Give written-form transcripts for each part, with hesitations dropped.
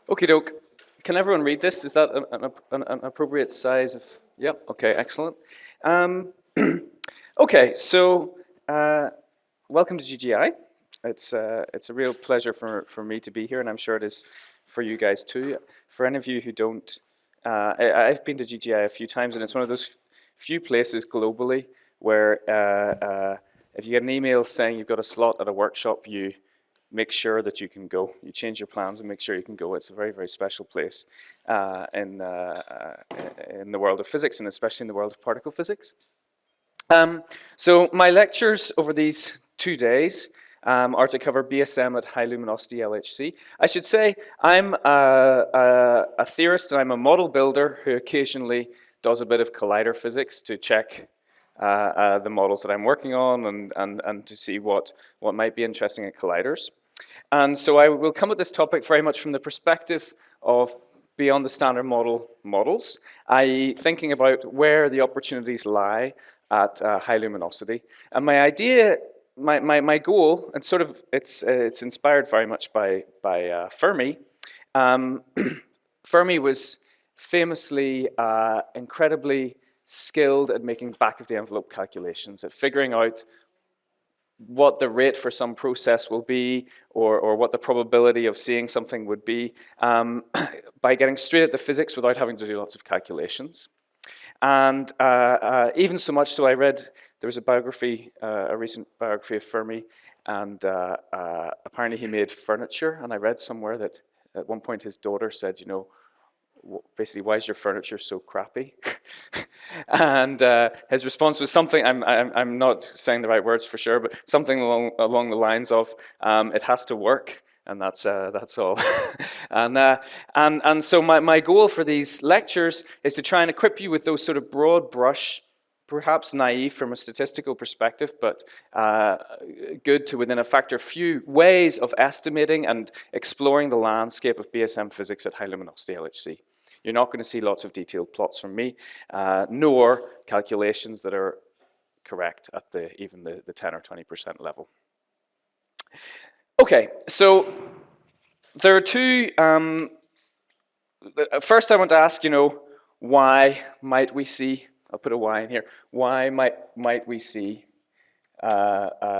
Okie doke. Can everyone read this? Is that an appropriate size of? Yep. Okay. Excellent. Okay. So welcome to GGI. It's a real pleasure for me to be here, and I'm sure it is for you guys too. For any of you who don't, I've been to GGI a few times, and it's one of those few places globally where if you get an email saying you've got a slot at a workshop, you make sure that you can go. You change your plans and make sure you can go. It's a very, very special place in the world of physics, and especially in the world of particle physics. So my lectures over these 2 days are to cover BSM at high luminosity LHC. I should say I'm a theorist and I'm a model builder who occasionally does a bit of collider physics to check the models that I'm working on and to see what might be interesting at colliders. And so I will come at this topic very much from the perspective of beyond the standard models, i.e. thinking about where the opportunities lie at high luminosity. And my idea, my goal, and sort of it's inspired very much by Fermi. Fermi was famously incredibly skilled at making back-of-the-envelope calculations, at figuring out what the rate for some process will be, or what the probability of seeing something would be, by getting straight at the physics without having to do lots of calculations. And even so much so, I read, there was a biography, a recent biography of Fermi, and apparently he made furniture, and I read somewhere that at one point his daughter said, you know, basically, why is your furniture so crappy? And his response was something, I'm not saying the right words for sure, but something along the lines of, it has to work, and that's all. And so my goal for these lectures is to try and equip you with those sort of broad brush, perhaps naive from a statistical perspective, but good to within a factor few ways of estimating and exploring the landscape of BSM physics at high luminosity LHC. You're not going to see lots of detailed plots from me, nor calculations that are correct at even the 10 or 20% level. Okay, so there are two. First, I want to ask, you know, why might we see? I'll put a Y in here. Why might we see BSM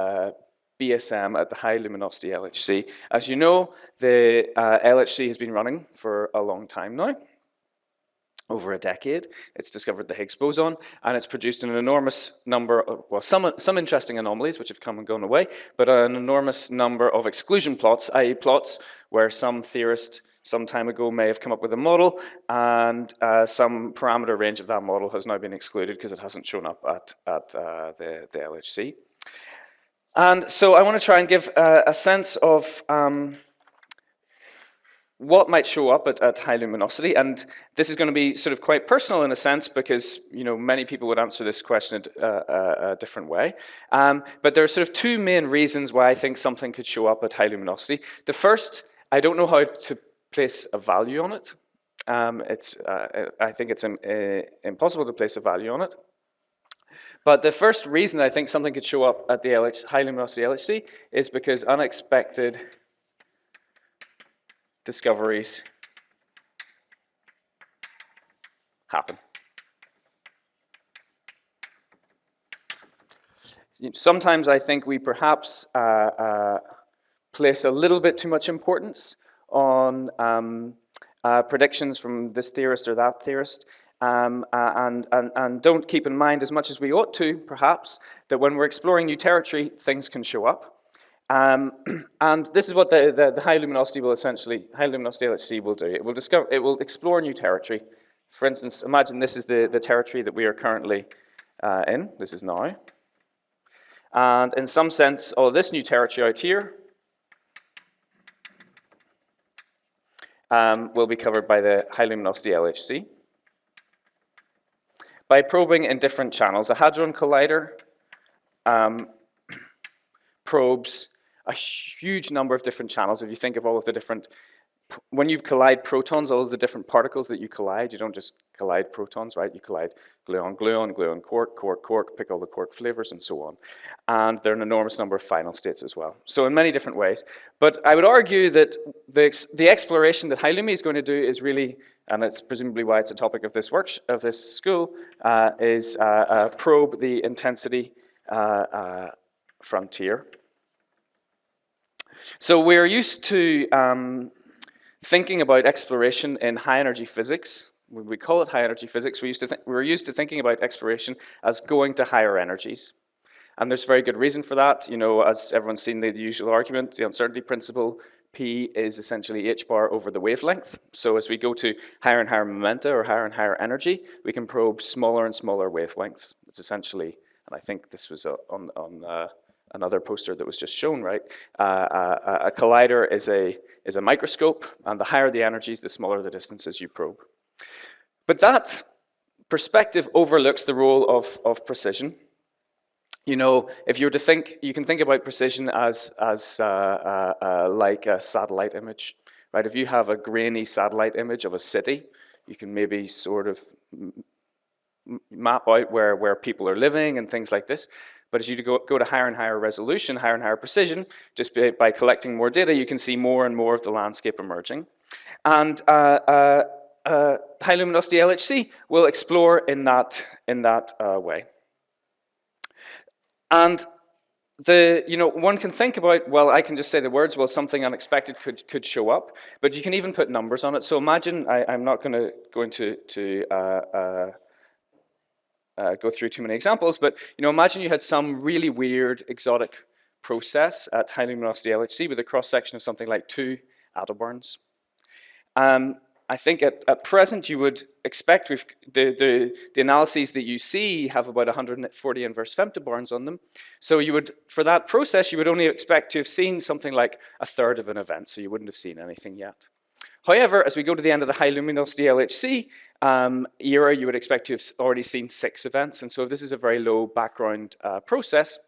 at the high luminosity LHC? As you know, the LHC has been running for a long time now, over a decade. It's discovered the Higgs boson, and it's produced an enormous number of, well, some interesting anomalies which have come and gone away, but an enormous number of exclusion plots, i.e. plots where some theorist some time ago may have come up with a model, and some parameter range of that model has now been excluded because it hasn't shown up at the LHC. And so I want to try and give a sense of what might show up at high luminosity, and this is going to be sort of quite personal in a sense because, you know, many people would answer this question a different way. But there are sort of two main reasons why I think something could show up at high luminosity. The first, I don't know how to place a value on it. I think it's impossible to place a value on it. But the first reason I think something could show up at the high luminosity LHC is because unexpected discoveries happen. Sometimes I think we perhaps place a little bit too much importance on predictions from this theorist or that theorist, and don't keep in mind as much as we ought to, perhaps, that when we're exploring new territory, things can show up. And this is what the high luminosity LHC will do. It will explore new territory. For instance, imagine this is the territory that we are currently in. This is now. And in some sense, all of this new territory out here will be covered by the high luminosity LHC. By probing in different channels, a hadron collider probes a huge number of different channels. If you think of all of the different when you collide protons, all of the different particles that you collide, you don't just collide protons, right? You collide gluon, gluon, gluon, quark, quark, quark, pick all the quark flavors and so on. And there are an enormous number of final states as well. So in many different ways. But I would argue that the exploration that HL-LHC is going to do is really, and it's presumably why it's a topic of this school, is probe the intensity frontier. So we're used to thinking about exploration in high energy physics. We call it high energy physics. We're used to thinking about exploration as going to higher energies. And there's very good reason for that. You know, as everyone's seen the usual argument, the uncertainty principle, P is essentially h bar over the wavelength. So as we go to higher and higher momenta or higher and higher energy, we can probe smaller and smaller wavelengths. It's essentially, and I think this was on another poster that was just shown, right? A collider is a microscope, and the higher the energies, the smaller the distances you probe. But that perspective overlooks the role of precision. You know, if you were to think, you can think about precision as like a satellite image, right? If you have a grainy satellite image of a city, you can maybe sort of map out where people are living and things like this. But as you go to higher and higher resolution, higher and higher precision, just by collecting more data, you can see more and more of the landscape emerging. And high luminosity LHC will explore in that way. And one can think about, well, I can just say the words, well, something unexpected could show up, but you can even put numbers on it. So imagine, I'm not going to go into go through too many examples, but imagine you had some really weird exotic process at high luminosity LHC with a cross section of something like 2 attoburns. I think at present you would expect with the analyses that you see have about 140 inverse femtobarns on them. So you would, for that process, you would only expect to have seen something like a third of an event, so you wouldn't have seen anything yet. However, as we go to the end of the high luminosity LHC era, you would expect to have already seen 6 events. And so if this is a very low background process,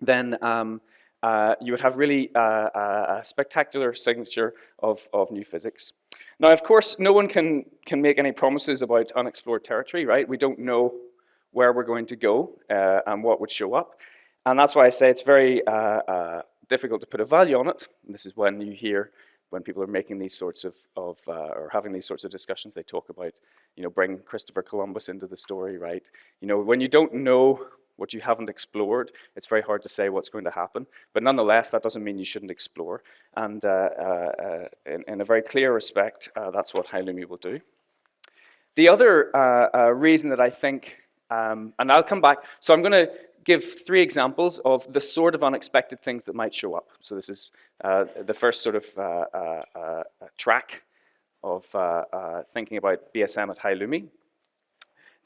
then you would have really a spectacular signature of new physics. Now, of course, no one can make any promises about unexplored territory, right? We don't know where we're going to go and what would show up. And that's why I say it's very difficult to put a value on it. And this is when you hear, when people are making these sorts of or having these sorts of discussions, they talk about, bring Christopher Columbus into the story, right? When you don't know what you haven't explored, it's very hard to say what's going to happen. But nonetheless, that doesn't mean you shouldn't explore. And in a very clear respect, that's what HL-LHC will do. The other reason that I think, and I'll come back, so I'm going to give 3 examples of the sort of unexpected things that might show up. So this is the first sort of track of thinking about BSM at HL-LHC.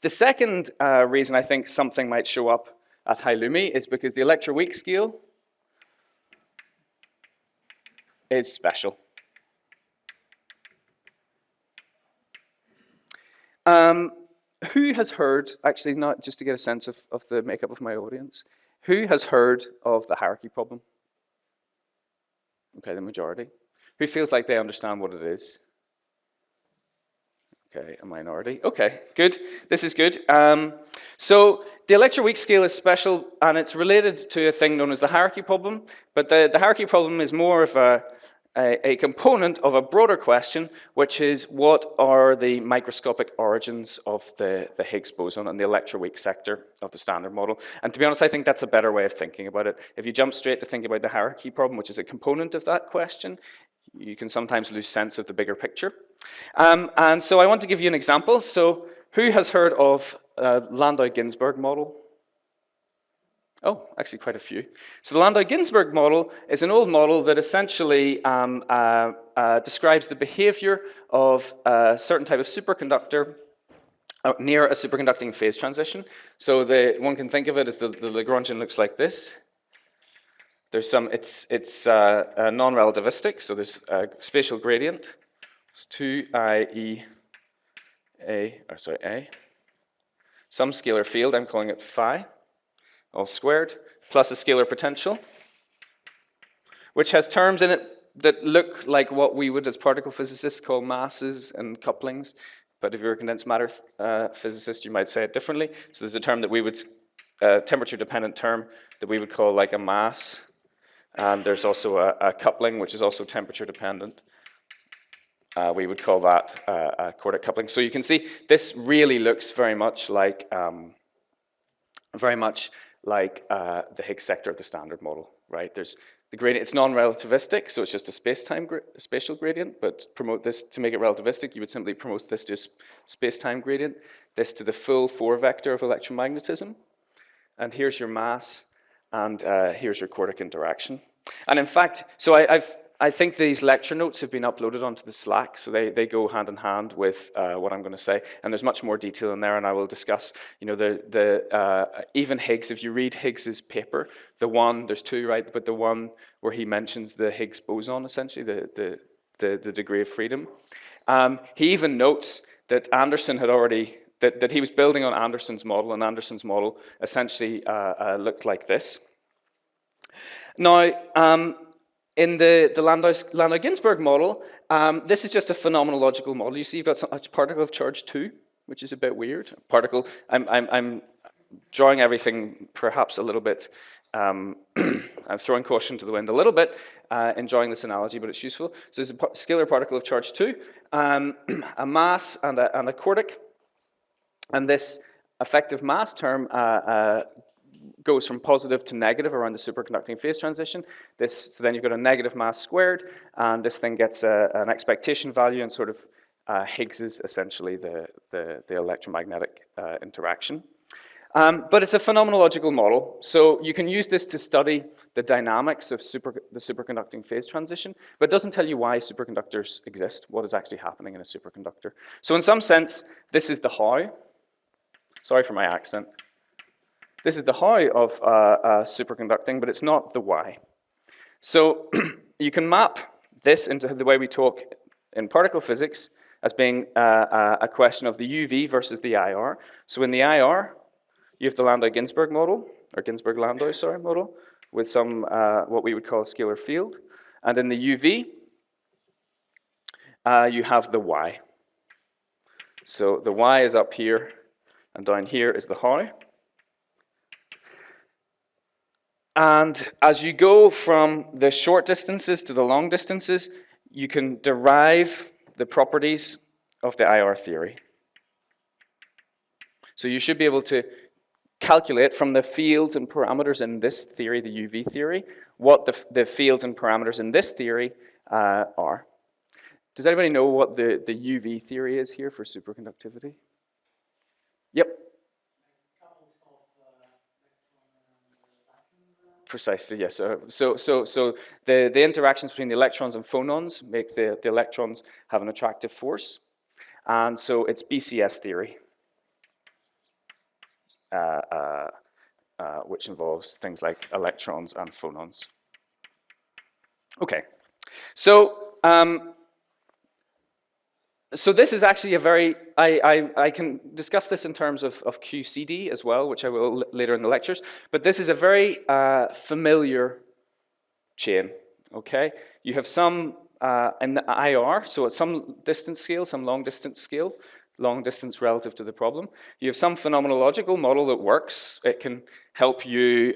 The second reason I think something might show up at HL-LHC is because the electroweak scale is special. Who has heard, actually not just to get a sense of the makeup of my audience, who has heard of the hierarchy problem? Okay, the majority. Who feels like they understand what it is? Okay, a minority. Okay, good. This is good. So the electroweak scale is special, and it's related to a thing known as the hierarchy problem. But the hierarchy problem is more of a component of a broader question, which is what are the microscopic origins of the Higgs boson and the electroweak sector of the Standard Model. And to be honest, I think that's a better way of thinking about it. If you jump straight to think about the hierarchy problem, which is a component of that question, you can sometimes lose sense of the bigger picture. And so I want to give you an example. So who has heard of Landau-Ginzburg model? Oh, actually quite a few. So the Landau-Ginzburg model is an old model that essentially describes the behavior of a certain type of superconductor near a superconducting phase transition. So one can think of it as the Lagrangian looks like this. There's some, it's non-relativistic, so there's a spatial gradient. It's 2 A. Some scalar field, I'm calling it phi, all squared, plus a scalar potential, which has terms in it that look like what we would as particle physicists call masses and couplings, but if you're a condensed matter physicist, you might say it differently. So there's a term that we would, temperature-dependent term that we would call like a mass, and there's also a coupling, which is also temperature-dependent. We would call that a quartic coupling. So you can see this really looks very much like the Higgs sector of the Standard Model, right? There's the gradient. It's non-relativistic, so it's just a spatial gradient. But promote this to make it relativistic, you would simply promote this to space-time gradient. This to the full 4 vector of electromagnetism, and here's your mass, and here's your quartic interaction. And in fact, so I think these lecture notes have been uploaded onto the Slack, so they go hand in hand with what I'm going to say. And there's much more detail in there, and I will discuss, you know, even Higgs. If you read Higgs's paper, there's 2, right? But the one where he mentions the Higgs boson, essentially the degree of freedom, he even notes that Anderson had already that he was building on Anderson's model, and Anderson's model essentially looked like this. Now, in the Landau-Ginzburg model, this is just a phenomenological model. You see you've got a particle of charge 2, which is a bit weird. Particle, I'm drawing everything perhaps a little bit, I'm throwing caution to the wind a little bit, enjoying this analogy, but it's useful. So there's a scalar particle of charge 2, a mass and a quartic, and this effective mass term goes from positive to negative around the superconducting phase transition. So then you've got a negative mass squared, and this thing gets an expectation value, and sort of Higgs is essentially the electromagnetic interaction. But it's a phenomenological model, so you can use this to study the dynamics of the superconducting phase transition, but it doesn't tell you why superconductors exist, what is actually happening in a superconductor. So in some sense, this is the how. Sorry for my accent. This is the how of superconducting, but it's not the why. So you can map this into the way we talk in particle physics as being a question of the UV versus the IR. So in the IR, you have the Landau-Ginzburg model, or Ginzburg-Landau, sorry, model, with some what we would call a scalar field. And in the UV, you have the Y. So the Y is up here, and down here is the how. And as you go from the short distances to the long distances, you can derive the properties of the IR theory. So you should be able to calculate from the fields and parameters in this theory, the UV theory, what the fields and parameters in this theory are. Does anybody know what the UV theory is here for superconductivity? Yep. Precisely, yes. So the interactions between the electrons and phonons make the electrons have an attractive force. And so it's BCS theory, which involves things like electrons and phonons. Okay, so this is actually a very, I can discuss this in terms of QCD as well, which I will later in the lectures, but this is a very familiar chain, okay? You have some in the IR, so at some distance scale, some long distance scale, long distance relative to the problem. You have some phenomenological model that works. It can help you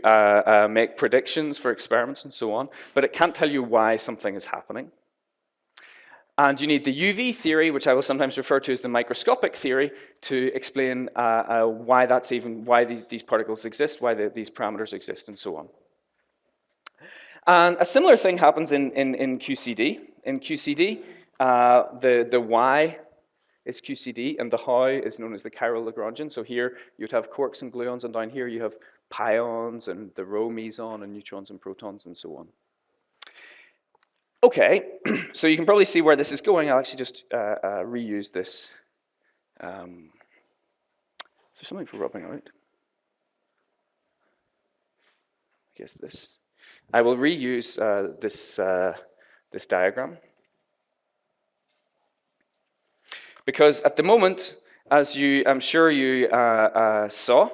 make predictions for experiments and so on, but it can't tell you why something is happening. And you need the UV theory, which I will sometimes refer to as the microscopic theory, to explain why these particles exist, why these parameters exist, and so on. And a similar thing happens in QCD. In QCD, the Y is QCD, and the how is known as the chiral Lagrangian. So here you'd have quarks and gluons, and down here you have pions, and the rho meson, and neutrons and protons, and so on. Okay, so you can probably see where this is going. I'll actually just reuse this. Is there something for rubbing out? I guess this. I will reuse this diagram. Because at the moment, as I'm sure you saw,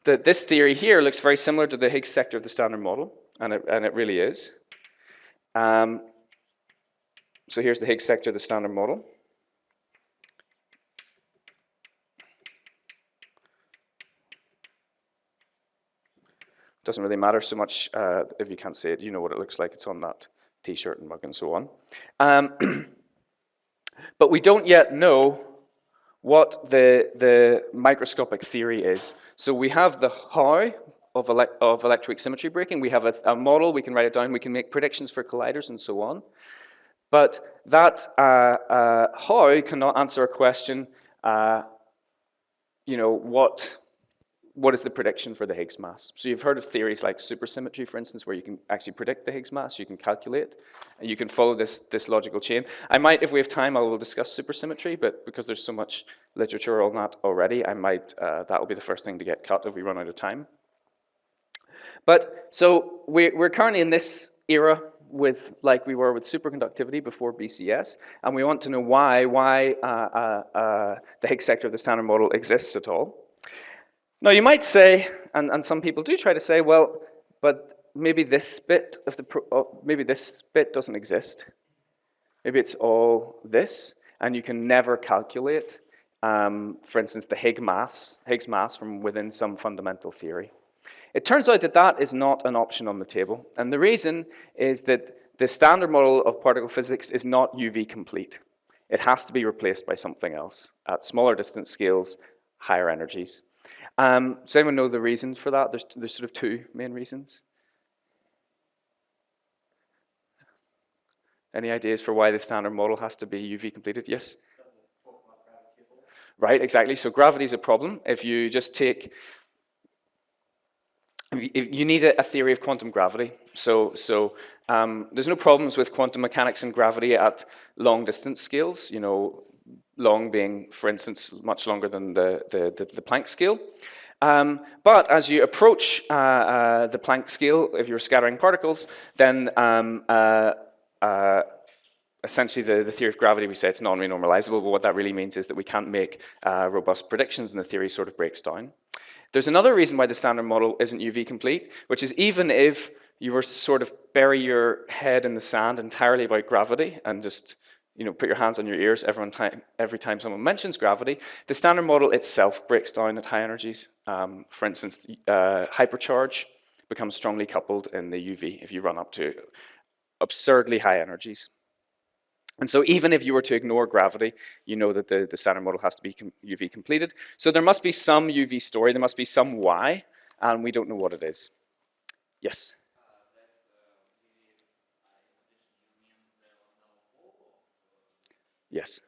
that this theory here looks very similar to the Higgs sector of the Standard Model, and it really is. So here's the Higgs sector of the Standard Model. Doesn't really matter so much if you can't see it. You know what it looks like. It's on that T-shirt and mug and so on. But we don't yet know what the microscopic theory is. So we have the how of electroweak symmetry breaking. We have a model. We can write it down. We can make predictions for colliders and so on. But that how cannot answer a question, you know, what is the prediction for the Higgs mass? So you've heard of theories like supersymmetry, for instance, where you can actually predict the Higgs mass, you can calculate, and you can follow this logical chain. I might, if we have time, I will discuss supersymmetry, but because there's so much literature on that already, I might, that will be the first thing to get cut if we run out of time. But, so we're currently in this era with, like we were with superconductivity before BCS, and we want to know why the Higgs sector of the Standard Model exists at all. Now you might say, and some people do try to say, well, but maybe this bit of maybe this bit doesn't exist. Maybe it's all this, and you can never calculate, for instance, the Higgs mass from within some fundamental theory. It turns out that that is not an option on the table, and the reason is that the Standard Model of particle physics is not UV complete. It has to be replaced by something else at smaller distance scales, higher energies. Does anyone know the reasons for that? There's sort of two main reasons. Any ideas for why the Standard Model has to be UV completed? Yes? Right, exactly. So gravity is a problem. If you just take, if you need a theory of quantum gravity. So there's no problems with quantum mechanics and gravity at long distance scales, you know, long being, for instance, much longer than the Planck scale. But as you approach the Planck scale, if you're scattering particles, then essentially the theory of gravity, we say it's non-renormalizable, but what that really means is that we can't make robust predictions and the theory sort of breaks down. There's another reason why the Standard Model isn't UV complete, which is even if you were sort of bury your head in the sand entirely about gravity and just, you know, put your hands on your ears every time someone mentions gravity, the Standard Model itself breaks down at high energies. For instance, hypercharge becomes strongly coupled in the UV if you run up to absurdly high energies. And so even if you were to ignore gravity, you know that the Standard Model has to be UV completed. So there must be some UV story, there must be some why, and we don't know what it is. Yes? Yes.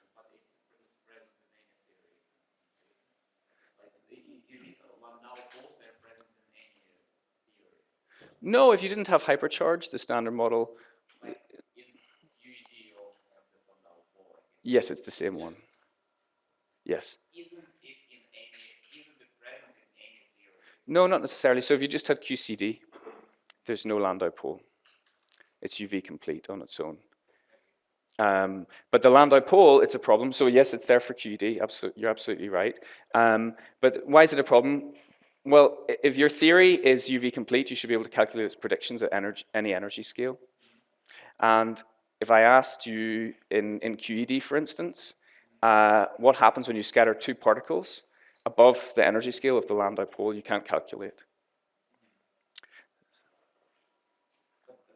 No, if you didn't have hypercharge, the Standard Model. Yes, it's the same one. Yes. Isn't it present in any theory? No, not necessarily. So if you just had QCD, there's no Landau pole. It's UV complete on its own. But the Landau pole, it's a problem. So yes, it's there for QED. You're absolutely right. But why is it a problem? Well, if your theory is UV complete, you should be able to calculate its predictions at any energy scale. And if I asked you in QED, for instance, what happens when you scatter two particles above the energy scale of the Landau pole, you can't calculate.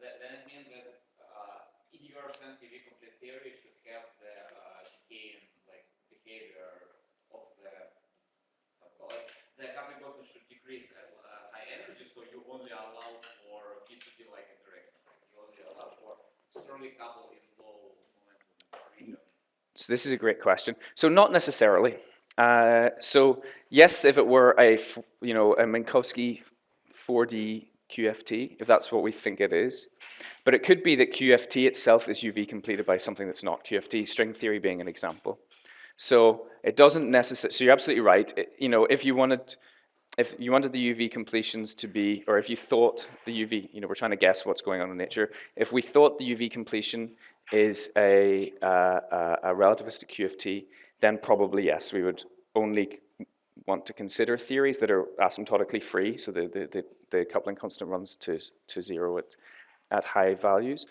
Then it means that in your sense, UV complete theory should have the decaying behavior of the coupling constant should decrease at high energy, so you only allow for QCD-like interaction. You only allow for strongly coupled in low momentum. So this is a great question. So not necessarily. So yes, if it were a Minkowski 4D QFT, if that's what we think it is, but it could be that QFT itself is UV completed by something that's not QFT, string theory being an example. So it doesn't necessarily. So you're absolutely right. If you wanted the UV completions to be, or if you thought the UV, we're trying to guess what's going on in nature. If we thought the UV completion is a relativistic QFT, then probably yes, we would only want to consider theories that are asymptotically free, so the coupling constant runs to zero at high values.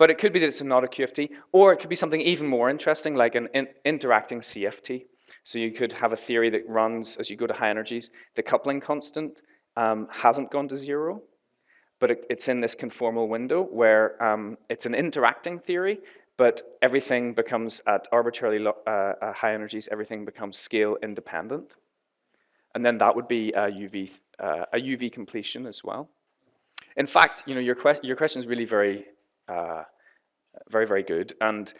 But it could be that it's not a QFT, or it could be something even more interesting, like an interacting CFT. So you could have a theory that runs as you go to high energies. The coupling constant hasn't gone to 0, but it's in this conformal window where it's an interacting theory, but everything becomes, at arbitrarily high energies, everything becomes scale independent. And then that would be a UV completion as well. In fact, your question is really very, very good. And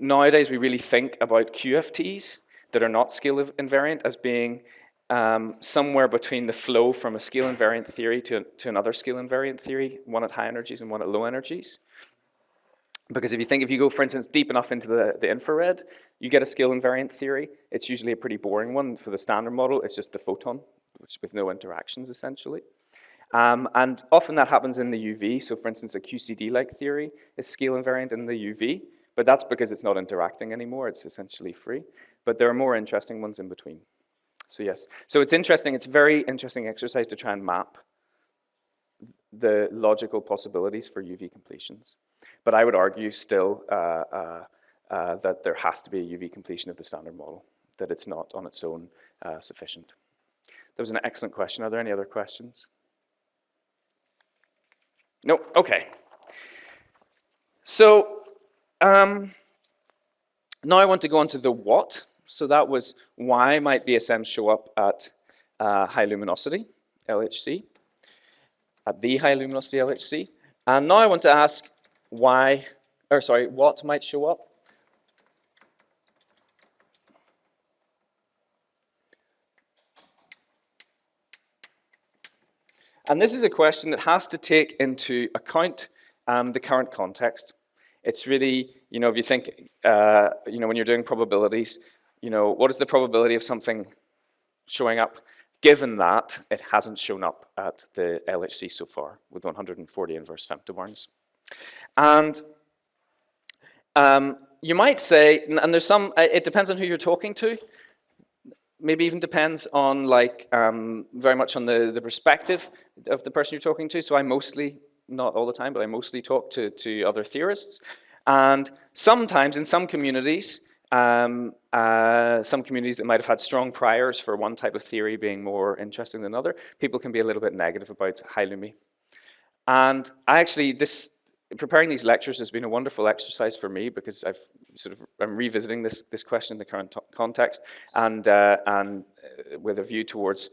nowadays we really think about QFTs that are not scale invariant as being somewhere between the flow from a scale invariant theory to another scale invariant theory, one at high energies and one at low energies. Because if you go, for instance, deep enough into the infrared, you get a scale invariant theory. It's usually a pretty boring one. For the standard model, it's just the photon, with no interactions, essentially. And often that happens in the UV. So for instance, a QCD-like theory is scale invariant in the UV, but that's because it's not interacting anymore. It's essentially free. But there are more interesting ones in between. So yes. So it's interesting. It's a very interesting exercise to try and map the logical possibilities for UV completions. But I would argue still that there has to be a UV completion of the standard model, that it's not on its own sufficient. That was an excellent question. Are there any other questions? No? Okay. So now I want to go on to the what. So that was why might BSM show up at high luminosity, LHC, at the high luminosity LHC. And now I want to ask what might show up. And this is a question that has to take into account the current context. It's really, if you think, when you're doing probabilities, what is the probability of something showing up, given that it hasn't shown up at the LHC so far with 140 inverse femtobarns. And you might say, and there's some, it depends on who you're talking to. Maybe even depends on very much on the perspective of the person you're talking to. So I mostly, not all the time, but I mostly talk to other theorists. And sometimes in some communities that might have had strong priors for one type of theory being more interesting than another, people can be a little bit negative about high lumi. And preparing these lectures has been a wonderful exercise for me because I'm revisiting this question in the current context and with a view towards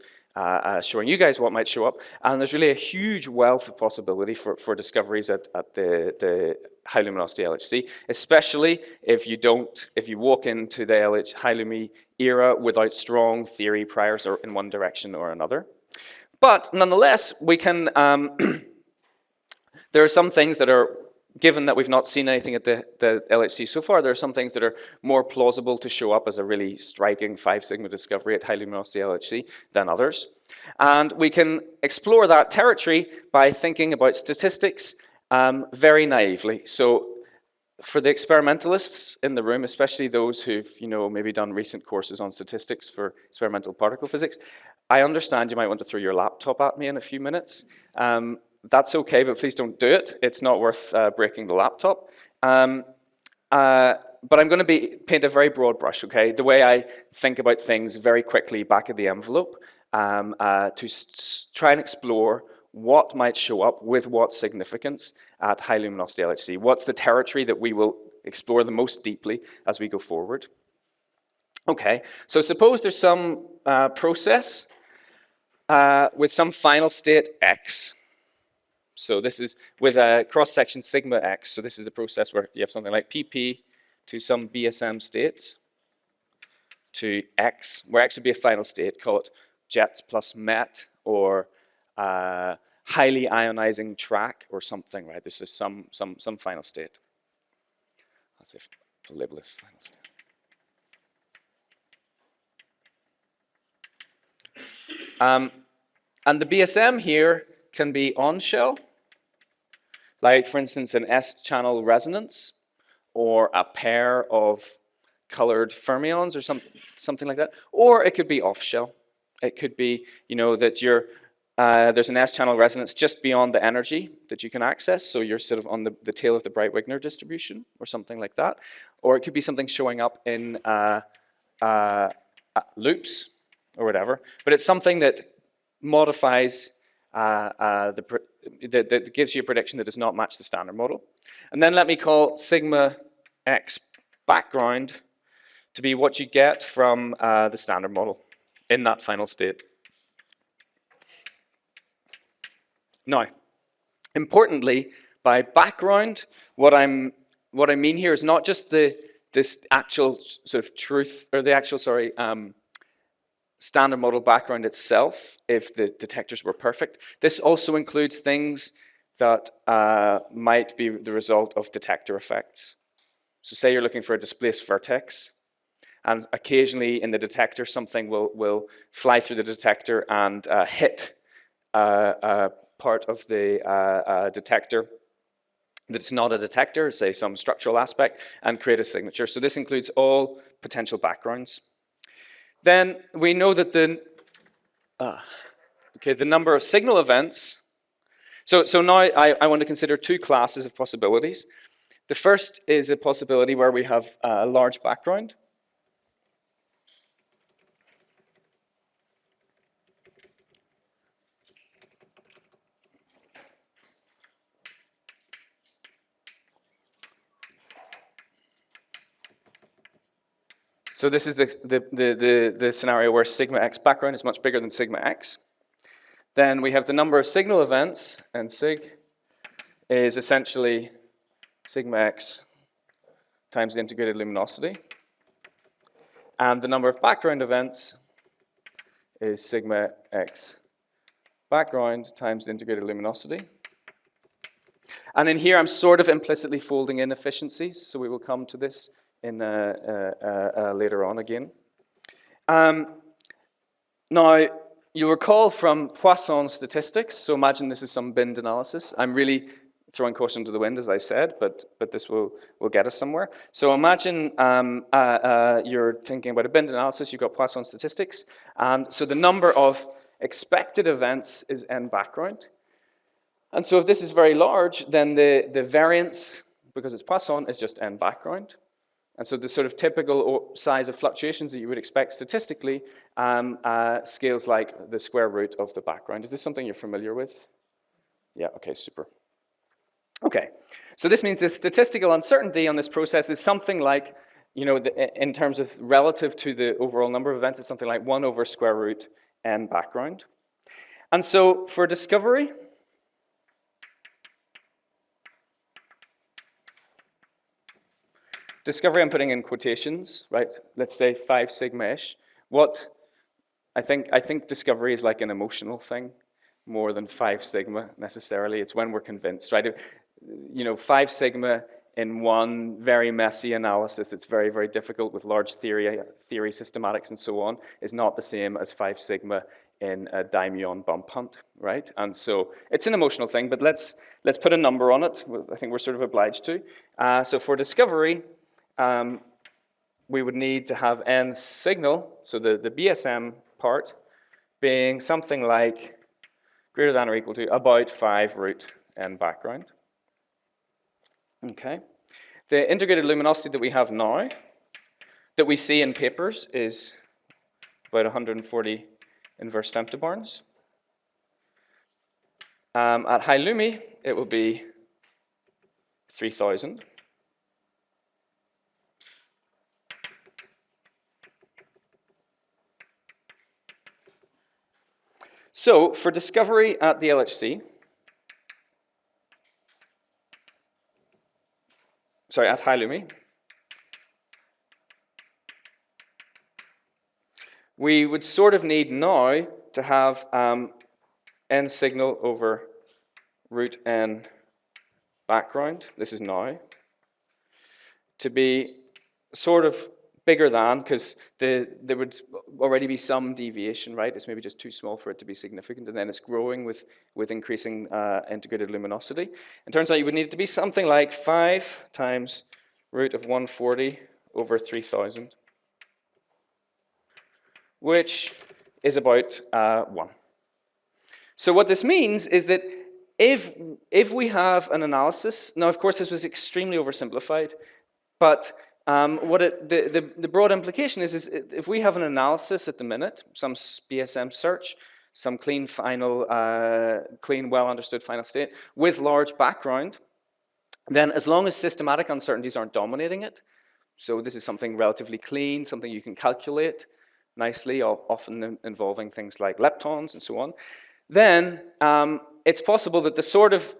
showing you guys what might show up. And there's really a huge wealth of possibility for discoveries at the high luminosity LHC, especially if you walk into the high lumi era without strong theory priors or in one direction or another. But nonetheless, we can. There are some things that are, given that we've not seen anything at the LHC so far, there are some things that are more plausible to show up as a really striking 5 sigma discovery at high luminosity LHC than others. And we can explore that territory by thinking about statistics very naively. So for the experimentalists in the room, especially those who've maybe done recent courses on statistics for experimental particle physics, I understand you might want to throw your laptop at me in a few minutes. That's okay, but please don't do it. It's not worth breaking the laptop. But I'm going to paint a very broad brush, okay? The way I think about things very quickly back of the envelope to try and explore what might show up with what significance at high luminosity LHC. What's the territory that we will explore the most deeply as we go forward? Okay, so suppose there's some process with some final state x. So this is with a cross-section sigma x. So this is a process where you have something like pp to some BSM states to x, where x would be a final state, call it jets plus met, or highly ionizing track or something, right? This is some final state. Let's see if I'll label this final state. And the BSM here can be on shell, like for instance an S-channel resonance, or a pair of colored fermions or something like that, or it could be off shell. It could be, that you're there's an S-channel resonance just beyond the energy that you can access, so you're sort of on the tail of the Bright-Wigner distribution or something like that. Or it could be something showing up in loops or whatever, but it's something that modifies, that gives you a prediction that does not match the standard model. And then let me call sigma x background to be what you get from the standard model in that final state. Now, importantly, by background, what I mean here is not just this actual sort of truth, or the actual, sorry, standard model background itself, if the detectors were perfect. This also includes things that might be the result of detector effects. So say you're looking for a displaced vertex, and occasionally in the detector something will fly through the detector and hit part of the detector that's not a detector, say some structural aspect, and create a signature. So this includes all potential backgrounds. Then we know that the number of signal events. So now I want to consider two classes of possibilities. The first is a possibility where we have a large background. So this is the scenario where sigma x background is much bigger than sigma x. Then we have the number of signal events, and sig is essentially sigma x times the integrated luminosity. And the number of background events is sigma x background times the integrated luminosity. And in here I'm sort of implicitly folding in efficiencies, so we will come to this in later on again. Now, you'll recall from Poisson statistics, so imagine this is some binned analysis. I'm really throwing caution to the wind, as I said, but this will get us somewhere. So imagine you're thinking about a binned analysis, you've got Poisson statistics, and so the number of expected events is n background. And so if this is very large, then the variance, because it's Poisson, is just n background. And so the sort of typical size of fluctuations that you would expect statistically scales like the square root of the background. Is this something you're familiar with? Yeah, okay, super. Okay, so this means the statistical uncertainty on this process is something like, you know, in terms of relative to the overall number of events, it's something like 1 over square root n background. And so for discovery, I'm putting in quotations, right? Let's say 5 sigma-ish. What I think discovery is like an emotional thing more than 5 sigma necessarily. It's when we're convinced, right? You know, 5 sigma in one very messy analysis that's very, very difficult with large theory systematics and so on is not the same as 5 sigma in a dimuon bump hunt, right? And so it's an emotional thing, but let's put a number on it. I think we're sort of obliged to. So for discovery, we would need to have n signal, so the BSM part, being something like greater than or equal to about 5 root n background. Okay. The integrated luminosity that we have now, that we see in papers, is about 140 inverse femtobarns. At high lumi, it will be 3000. So for discovery at the LHC, sorry, at high lumi, we would sort of need now to have n signal over root n background, this is now, to be sort of bigger than, because there would already be some deviation, right? It's maybe just too small for it to be significant, and then it's growing with increasing integrated luminosity. It turns out you would need it to be something like 5 times root of 140 over 3000, which is about 1. So what this means is that if we have an analysis, now of course this was extremely oversimplified, but the broad implication is if we have an analysis at the minute, some BSM search, some clean well understood final state with large background, then as long as systematic uncertainties aren't dominating it, so this is something relatively clean, something you can calculate nicely, often involving things like leptons and so on, then it's possible that the sort of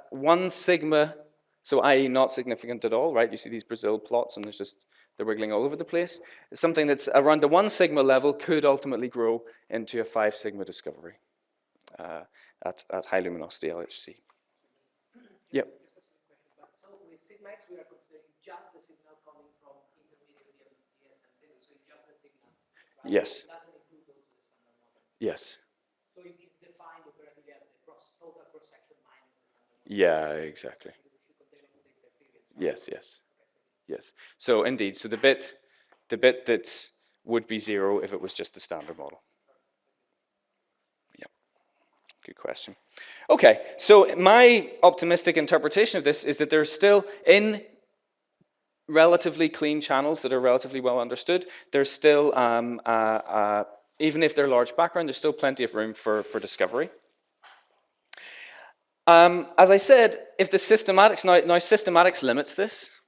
1 sigma, so i.e. not significant at all, right? You see these Brazil plots and they're wiggling all over the place. Something that's around the 1 sigma level could ultimately grow into a 5 sigma discovery at high luminosity LHC. Yep. So with sigma x, we are considering just the signal coming from intermediate BSM physics, so it's just the signal, right? Yes. It doesn't include those in the standard model. Yes. So it's defined operatively as the total cross-section minus the standard model. Yeah, exactly. Yes, yes, yes. So indeed, so the bit that would be 0 if it was just the standard model. Yeah, good question. Okay, so my optimistic interpretation of this is that there's still, in relatively clean channels that are relatively well understood, there's still, even if they're large background, there's still plenty of room for discovery. As I said, if the systematics, now systematics limits this.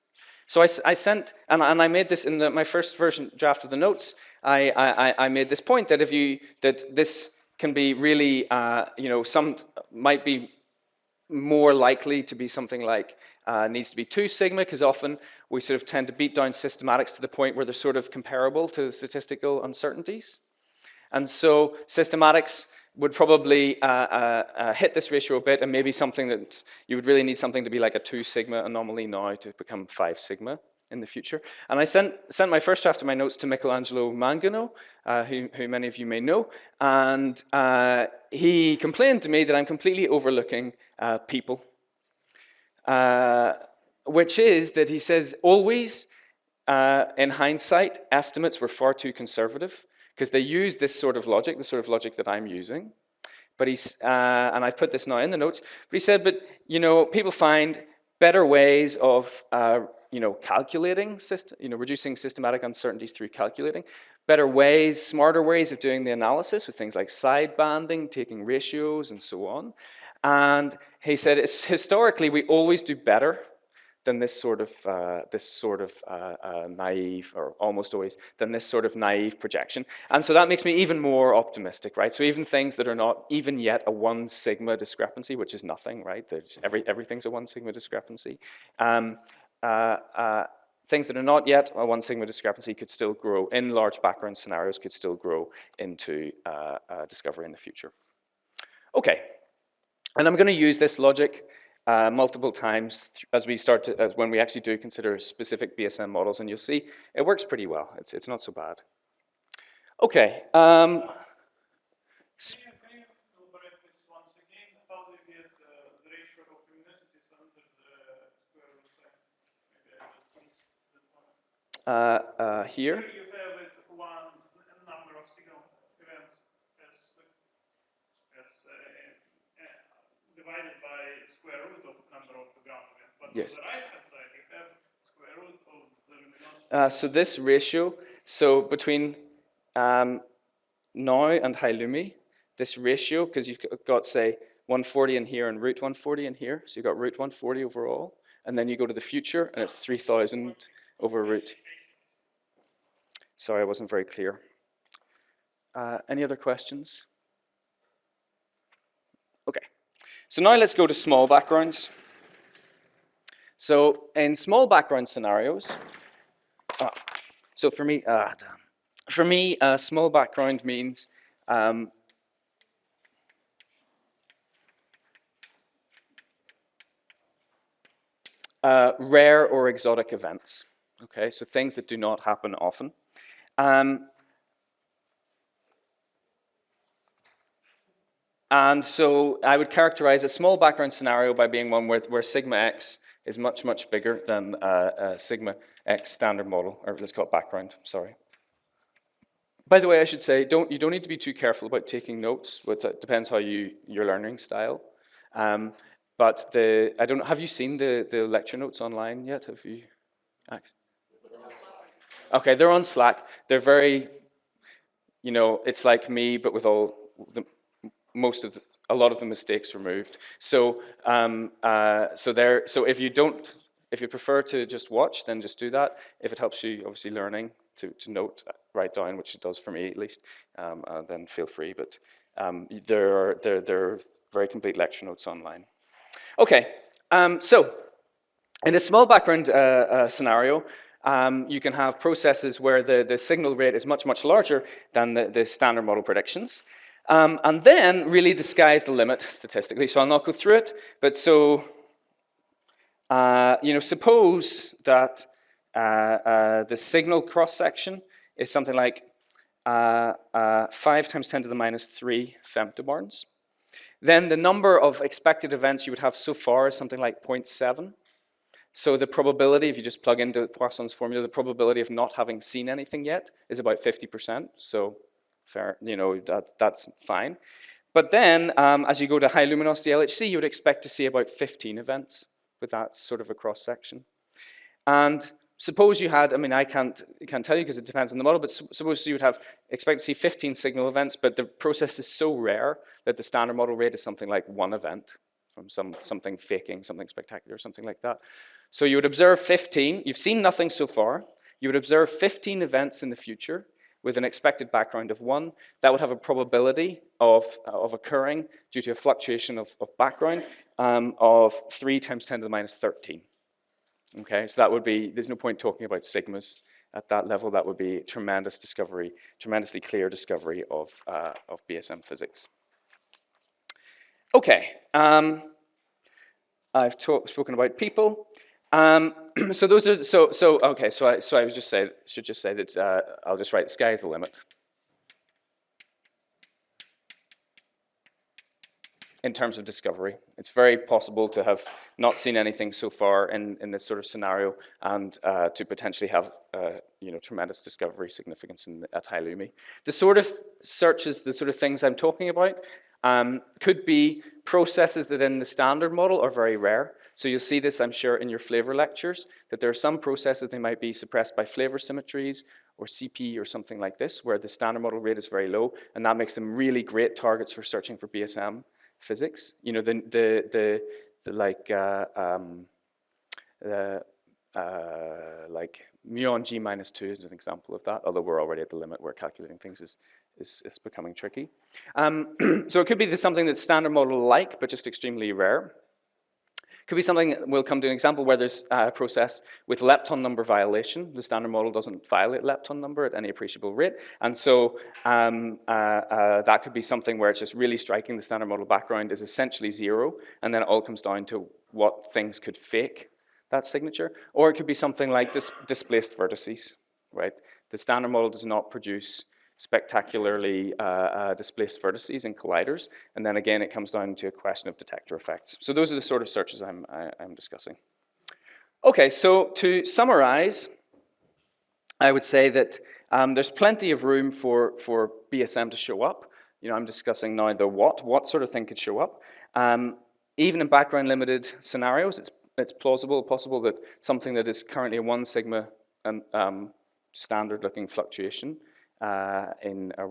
So I sent, and I made this in my first version draft of the notes, I made this point that that this can be really, some might be more likely to be something like, needs to be 2 sigma, because often we sort of tend to beat down systematics to the point where they're sort of comparable to the statistical uncertainties. And so systematics would probably hit this ratio a bit, and maybe something that you would really need something to be like a 2 sigma anomaly now to become 5 sigma in the future. And I sent my first draft of my notes to Michelangelo Mangano, who many of you may know, and he complained to me that I'm completely overlooking people, which is that he says always, in hindsight, estimates were far too conservative, because they use this sort of logic, the sort of logic that I'm using. But and I've put this now in the notes, but he said, but people find better ways of calculating, reducing systematic uncertainties through calculating, better ways, smarter ways of doing the analysis with things like sidebanding, taking ratios, and so on. And he said, historically, we always do better than this sort of naive, or almost always, than this sort of naive projection. And so that makes me even more optimistic, right? So even things that are not even yet a 1 sigma discrepancy, which is nothing, right? Everything's a 1 sigma discrepancy. Things that are not yet a 1 sigma discrepancy could still grow, in large background scenarios, could still grow into discovery in the future. Okay, and I'm going to use this logic multiple times as when we actually do consider specific BSM models, and you'll see it works pretty well. It's not so bad. Okay. Can you elaborate this once again? How do you get the ratio of luminosities under the square root sign? Maybe I just missed that one. Here. Here you have it one number of signal events as divided by square root of number of the ground events. But Yes. on the right hand side you have square root of the luminosity. So this ratio, so between now and high lumi, this ratio, because you've got, say, 140 in here and root 140 in here, so you've got root 140 overall, and then you go to the future, and it's 3,000 over root. Sorry, I wasn't very clear. Any other questions? Okay, so now let's go to small backgrounds. So in small background scenarios, so for me, small background means rare or exotic events. Okay, so things that do not happen often. And so I would characterize a small background scenario by being one where sigma x is much, much bigger than sigma x standard model, or let's call it background, sorry. By the way, I should say, you don't need to be too careful about taking notes. It depends how your learning style. But have you seen the lecture notes online yet? Have you? Okay, they're on Slack. They're very, it's like me, but with a lot of the mistakes removed. So, so if you prefer to just watch, then just do that. If it helps you, obviously, learning to note, write down, which it does for me at least, then feel free. But there are very complete lecture notes online. Okay, so in a small background scenario, you can have processes where the signal rate is much, much larger than the standard model predictions. And then, really, the sky's the limit statistically. So I'll not go through it, but so, suppose that the signal cross-section is something like 5 times 10 to the minus 3 femtobarns. Then the number of expected events you would have so far is something like 0.7. So the probability, if you just plug into Poisson's formula, the probability of not having seen anything yet is about 50%. So fair, that's fine. But then, as you go to high luminosity LHC, you would expect to see about 15 events with that sort of a cross-section. And suppose you had, I can't tell you because it depends on the model, but suppose you would expect to see 15 signal events, but the process is so rare that the standard model rate is something like 1 event from something faking, something spectacular, something like that. So you would observe 15, you've seen nothing so far, you would observe 15 events in the future with an expected background of 1. That would have a probability of occurring due to a fluctuation of background of 3 times 10 to the minus 13. Okay, so that would be, there's no point talking about sigmas at that level. That would be tremendous discovery, tremendously clear discovery of BSM physics. Okay, I've spoken about people. So those are okay. So I should just say that I'll just write the sky is the limit in terms of discovery. It's very possible to have not seen anything so far in this sort of scenario, and to potentially have tremendous discovery significance at high lumi. The sort of searches, the sort of things I'm talking about, could be processes that in the standard model are very rare. So you'll see this, I'm sure, in your flavor lectures, that there are some processes that might be suppressed by flavor symmetries or CP or something like this, where the standard model rate is very low, and that makes them really great targets for searching for BSM physics. Like Muon G minus 2 is an example of that, although we're already at the limit where calculating things is becoming tricky. So it could be something that's standard model-like, but just extremely rare. Could be something, we'll come to an example where there's a process with lepton number violation. The standard model doesn't violate lepton number at any appreciable rate. And so that could be something where it's just really striking. The standard model background is essentially 0, and then it all comes down to what things could fake that signature. Or it could be something like displaced vertices, right? The standard model does not produce spectacularly displaced vertices in colliders, and then again it comes down to a question of detector effects. So those are the sort of searches I'm discussing. Okay, so to summarize, I would say that there's plenty of room for BSM to show up. I'm discussing now the what sort of thing could show up. Even in background limited scenarios, it's possible that something that is currently a 1 sigma standard looking fluctuation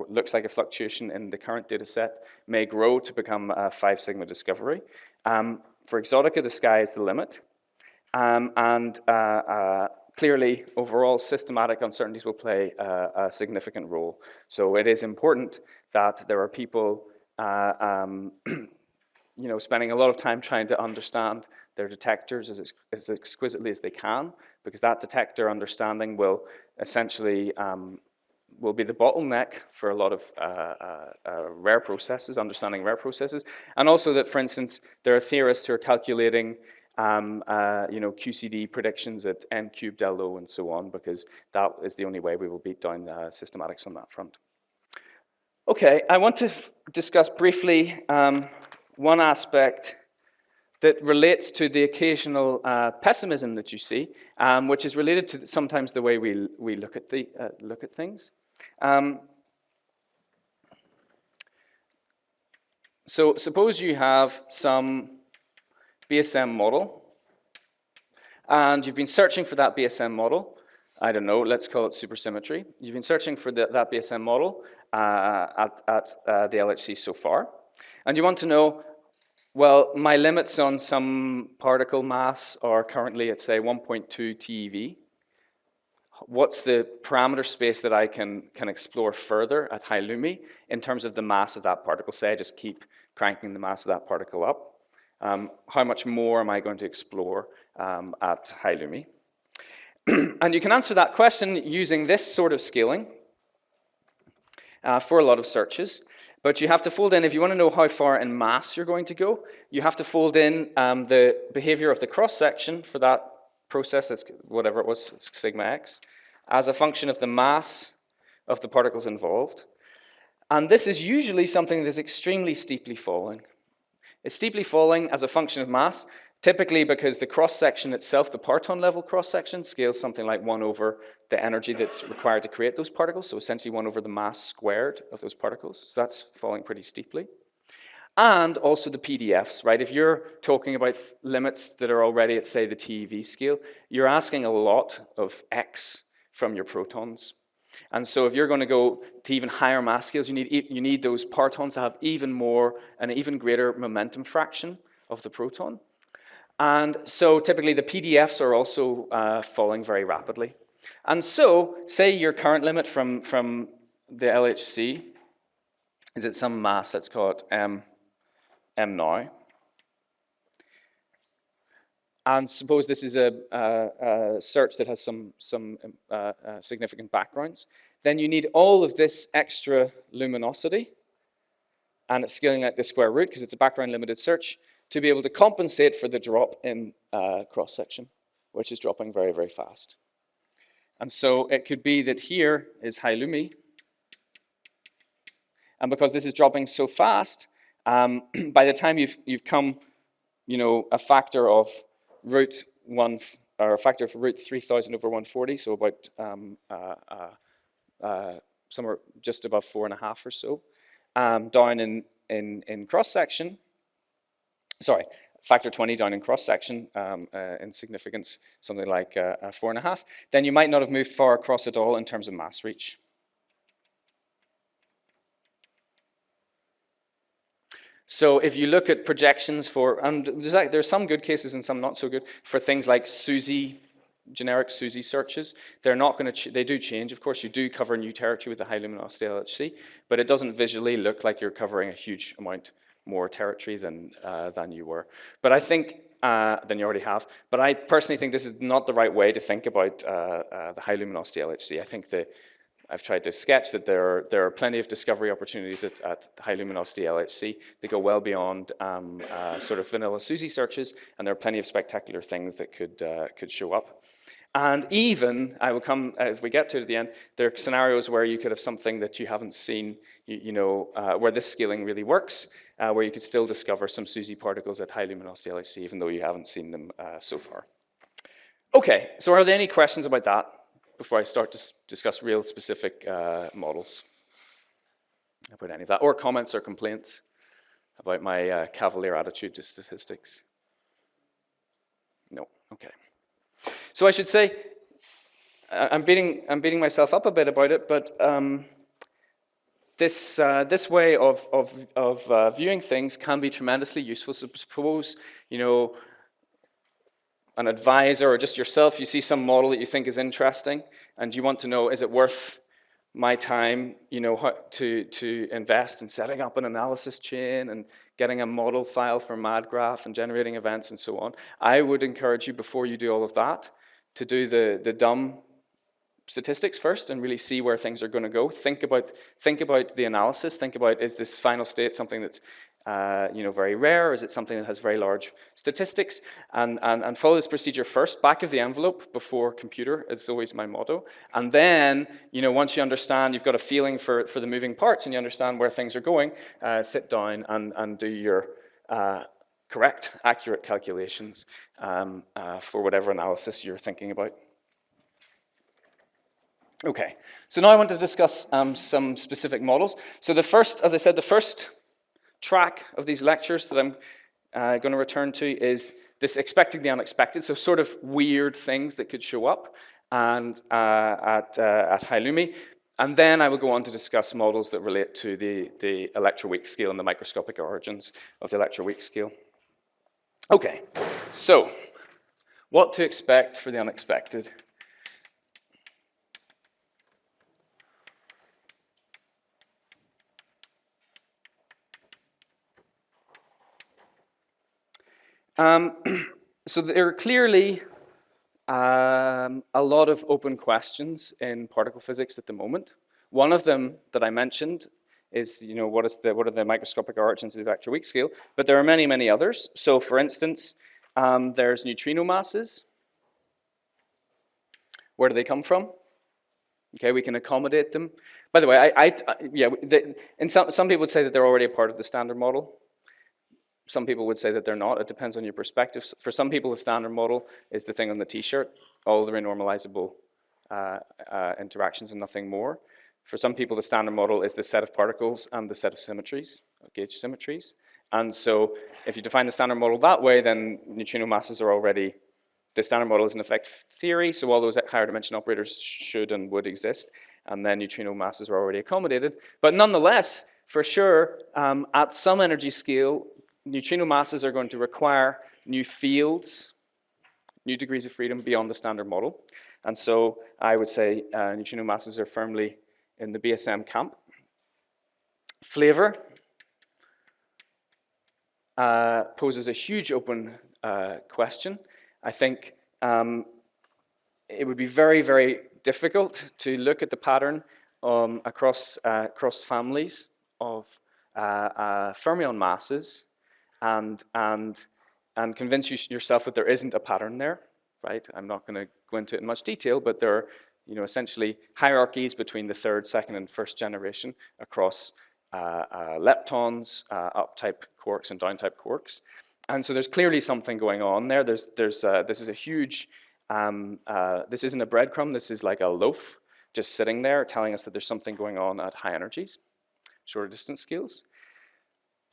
looks like a fluctuation in the current data set may grow to become a 5 sigma discovery. For Exotica, the sky is the limit. Clearly, overall, systematic uncertainties will play a significant role. So it is important that there are people spending a lot of time trying to understand their detectors as exquisitely as they can, because that detector understanding will essentially will be the bottleneck for a lot of rare processes, understanding rare processes. And also that, for instance, there are theorists who are calculating QCD predictions at n cubed L O and so on, because that is the only way we will beat down systematics on that front. Okay, I want to discuss briefly one aspect that relates to the occasional pessimism that you see, which is related to sometimes the way we look at things. So suppose you have some BSM model, and you've been searching for that BSM model. I don't know, let's call it supersymmetry. You've been searching for that BSM model at the LHC so far. And you want to know, well, my limits on some particle mass are currently at, say, 1.2 TeV. What's the parameter space that I can explore further at high Lumi in terms of the mass of that particle? Say I just keep cranking the mass of that particle up. How much more am I going to explore at high Lumi? And you can answer that question using this sort of scaling for a lot of searches. But you have to fold in, if you want to know how far in mass you're going to go, you have to fold in the behavior of the cross-section for that process, that's whatever it was, sigma x, as a function of the mass of the particles involved. And this is usually something that is extremely steeply falling. It's steeply falling as a function of mass, typically because the cross-section itself, the parton level cross-section, scales something like 1 over the energy that's required to create those particles, so essentially 1 over the mass squared of those particles. So that's falling pretty steeply. And also the PDFs, right? If you're talking about limits that are already at, say, the TeV scale, you're asking a lot of x from your protons. And so if you're going to go to even higher mass scales, you need those partons to have an even greater momentum fraction of the proton. And so typically the PDFs are also falling very rapidly. And so, say your current limit from the LHC is at some mass, let's call it M now. And suppose this is a search that has some significant backgrounds. Then you need all of this extra luminosity, and it's scaling out the square root because it's a background limited search, to be able to compensate for the drop in cross-section, which is dropping very, very fast. And so it could be that here is high Lumi, and because this is dropping so fast, by the time you've come, a factor of root 1, or a factor of root 3000 over 140, so about somewhere just above 4.5 or so, down in cross-section, sorry, factor 20 down in cross-section, in significance, something like 4.5, then you might not have moved far across at all in terms of mass reach. So if you look at projections for, and there's some good cases and some not so good, for things like SUSY, generic SUSY searches, they're not going to, they do change. Of course, you do cover new territory with the high luminosity LHC, but it doesn't visually look like you're covering a huge amount more territory than you were. But I think, than you already have. But I personally think this is not the right way to think about the high luminosity LHC. I think I've tried to sketch that there are plenty of discovery opportunities at the high luminosity LHC. They go well beyond sort of vanilla SUSY searches, and there are plenty of spectacular things that could show up. And even, I will come, if we get to it at the end, there are scenarios where you could have something that you haven't seen, where this scaling really works, where you could still discover some SUSY particles at high luminosity LHC, even though you haven't seen them so far. Okay, so are there any questions about that before I start to discuss real specific models about any of that, or comments or complaints about my cavalier attitude to statistics? No, okay. So I should say, I'm beating myself up a bit about it, but this way of viewing things can be tremendously useful. So suppose, an advisor or just yourself, you see some model that you think is interesting, and you want to know, is it worth my time, to invest in setting up an analysis chain and getting a model file for MadGraph and generating events and so on. I would encourage you, before you do all of that, to do the dumb statistics first and really see where things are going to go. Think about the analysis. Think about, is this final state something that's very rare, or is it something that has very large statistics? And follow this procedure first, back of the envelope before computer is always my motto. And then, once you understand, you've got a feeling for the moving parts and you understand where things are going, sit down and do your correct, accurate calculations for whatever analysis you're thinking about. Okay, so now I want to discuss some specific models. So the first, as I said, the first track of these lectures that I'm going to return to is this expecting the unexpected, so sort of weird things that could show up and at high Lumi. And then I will go on to discuss models that relate to the electroweak scale and the microscopic origins of the electroweak scale. Okay, so what to expect for the unexpected? So there are clearly a lot of open questions in particle physics at the moment. One of them that I mentioned is, what are the microscopic origins of the electroweak scale? But there are many, many others. So for instance, there's neutrino masses. Where do they come from? Okay, we can accommodate them. By the way, some people would say that they're already a part of the standard model. Some people would say that they're not. It depends on your perspective. For some people, the standard model is the thing on the t-shirt, all the renormalizable interactions and nothing more. For some people, the standard model is the set of particles and the set of symmetries, gauge symmetries. And so if you define the standard model that way, then neutrino masses are already, the standard model is in effect theory, so all those higher dimension operators should and would exist, and then neutrino masses are already accommodated. But nonetheless, for sure, at some energy scale, neutrino masses are going to require new fields, new degrees of freedom beyond the standard model. And so I would say neutrino masses are firmly in the BSM camp. Flavor poses a huge open question. I think it would be very, very difficult to look at the pattern across families of fermion masses and convince yourself that there isn't a pattern there, right? I'm not going to go into it in much detail, but there are, essentially hierarchies between the third, second, and first generation across leptons, up-type quarks, and down-type quarks. And so there's clearly something going on there. This is a huge, this isn't a breadcrumb, this is like a loaf just sitting there telling us that there's something going on at high energies, shorter distance scales.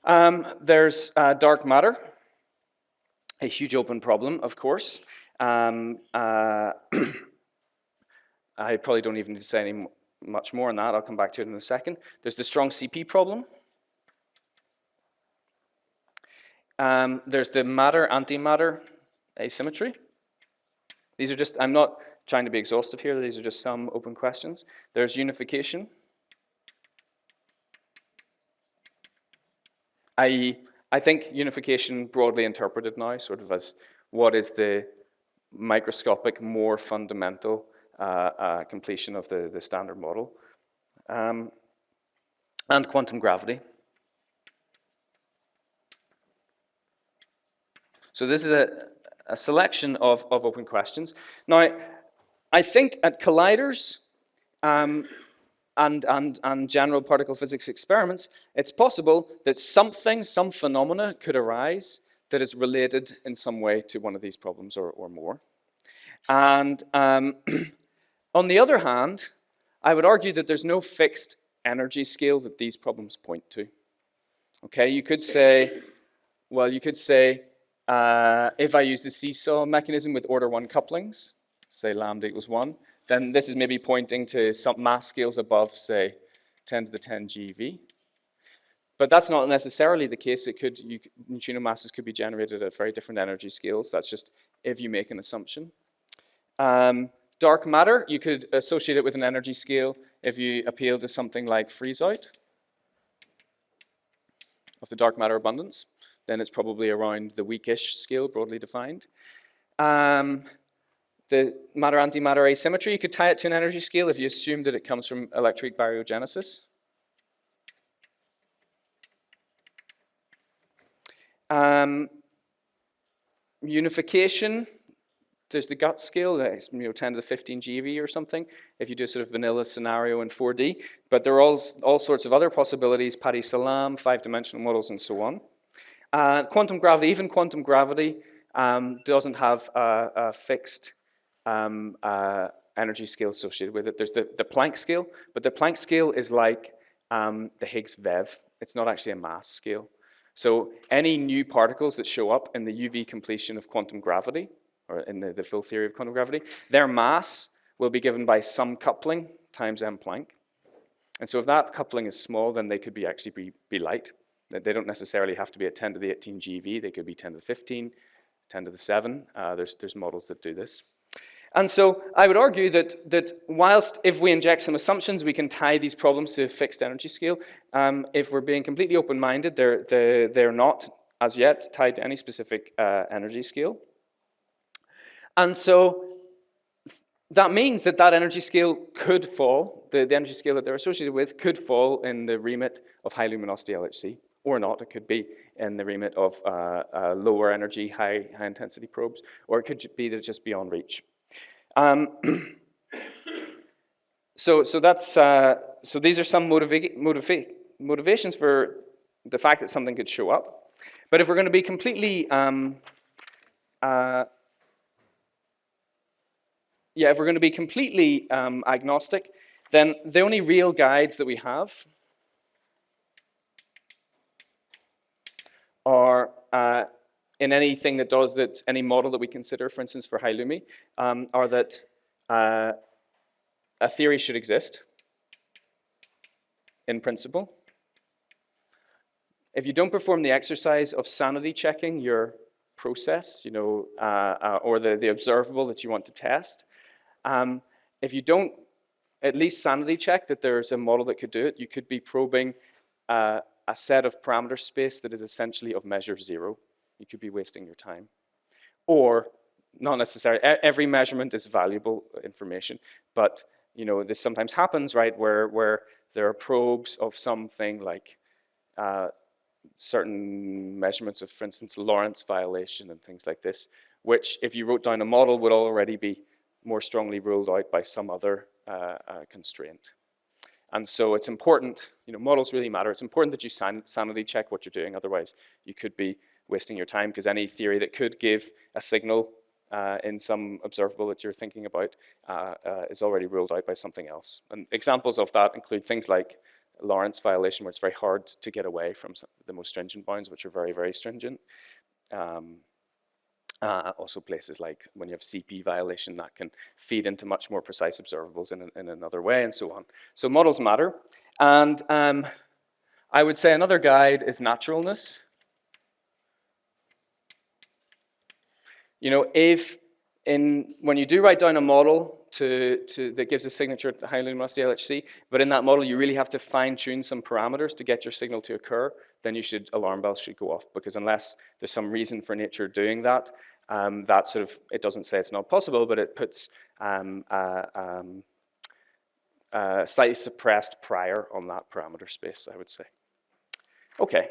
There's dark matter, a huge open problem, of course. I probably don't even need to say much more on that. I'll come back to it in a second. There's the strong CP problem. There's the matter-antimatter asymmetry. These are just, I'm not trying to be exhaustive here, these are just some open questions. There's unification, i.e., I think unification broadly interpreted now sort of as what is the microscopic, more fundamental completion of the standard model. And quantum gravity. So this is a selection of open questions. Now, I think at colliders and general particle physics experiments, it's possible that some phenomena could arise that is related in some way to one of these problems or more. And on the other hand, I would argue that there's no fixed energy scale that these problems point to. Okay, you could say, well, if I use the seesaw mechanism with order 1 couplings, say lambda equals 1, then this is maybe pointing to some mass scales above, say, 10 to the 10 GeV. But that's not necessarily the case. Neutrino masses could be generated at very different energy scales. That's just if you make an assumption. Dark matter, you could associate it with an energy scale if you appeal to something like freeze out of the dark matter abundance. Then it's probably around the weakish scale, broadly defined. The matter-antimatter asymmetry, you could tie it to an energy scale if you assume that it comes from electroweak baryogenesis. Unification, there's the gut scale, 10 to the 15 GeV or something, if you do a sort of vanilla scenario in 4D. But there are all sorts of other possibilities, Patti-Salam, 5-dimensional models, and so on. Quantum gravity, even quantum gravity doesn't have a fixed energy scale associated with it. There's the Planck scale, but the Planck scale is like the Higgs VEV. It's not actually a mass scale. So any new particles that show up in the UV completion of quantum gravity, or in the full theory of quantum gravity, their mass will be given by some coupling times m Planck. And so if that coupling is small, then they could actually be light. They don't necessarily have to be at 10 to the 18 GeV. They could be 10 to the 15, 10 to the 7. There's models that do this. And so I would argue that whilst if we inject some assumptions, we can tie these problems to a fixed energy scale, if we're being completely open-minded, they're not, as yet, tied to any specific energy scale. And so that means that energy scale could fall, the energy scale that they're associated with could fall in the remit of high luminosity LHC, or not. It could be in the remit of lower energy, high intensity probes, or it could be that it's just beyond reach. So these are some motivations for the fact that something could show up. But if we're going to be completely agnostic, then the only real guides that we have are in anything that does that, any model that we consider, for instance, for high Lumi, are that a theory should exist in principle. If you don't perform the exercise of sanity checking your process, or the observable that you want to test, if you don't at least sanity check that there's a model that could do it, you could be probing a set of parameter space that is essentially of measure 0. You could be wasting your time. Or, not necessarily, every measurement is valuable information, but this sometimes happens, right, where there are probes of something like certain measurements of, for instance, Lorentz violation and things like this, which if you wrote down a model would already be more strongly ruled out by some other constraint. And so it's important, models really matter. It's important that you sanity check what you're doing, otherwise you could be wasting your time, because any theory that could give a signal in some observable that you're thinking about is already ruled out by something else. And examples of that include things like Lorentz violation, where it's very hard to get away from the most stringent bounds, which are very, very stringent. Also places like when you have CP violation, that can feed into much more precise observables in another way, and so on. So models matter. And I would say another guide is naturalness. When you do write down a model that gives a signature at the high luminosity LHC, but in that model you really have to fine-tune some parameters to get your signal to occur, then alarm bells should go off, because unless there's some reason for nature doing that, it doesn't say it's not possible, but it puts slightly suppressed prior on that parameter space, I would say. Okay.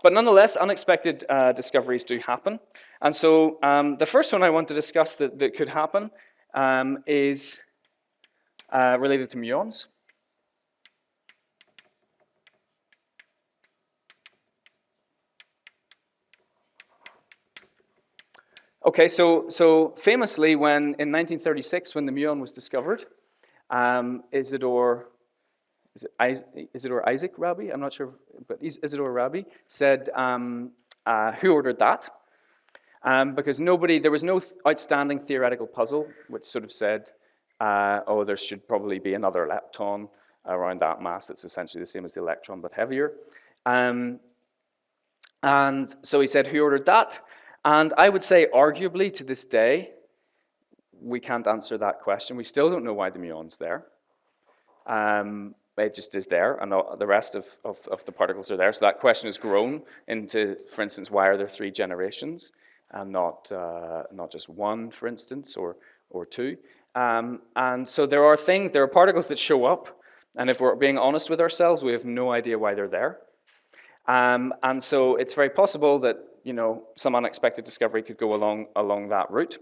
But nonetheless, unexpected discoveries do happen. And so the first one I want to discuss that could happen is related to muons. Okay, so famously, in 1936, when the muon was discovered, Isidore Isaac Rabi, I'm not sure, but Isidore Rabi said, who ordered that? Because there was no outstanding theoretical puzzle which sort of said, there should probably be another lepton around that mass that's essentially the same as the electron but heavier. And so he said, who ordered that? And I would say, arguably, to this day, we can't answer that question. We still don't know why the muon's there. It just is there, and the rest of the particles are there. So that question has grown into, for instance, why are there 3 generations and not just 1, for instance, or 2? And so there are particles that show up, and if we're being honest with ourselves, we have no idea why they're there. And so it's very possible that some unexpected discovery could go along that route.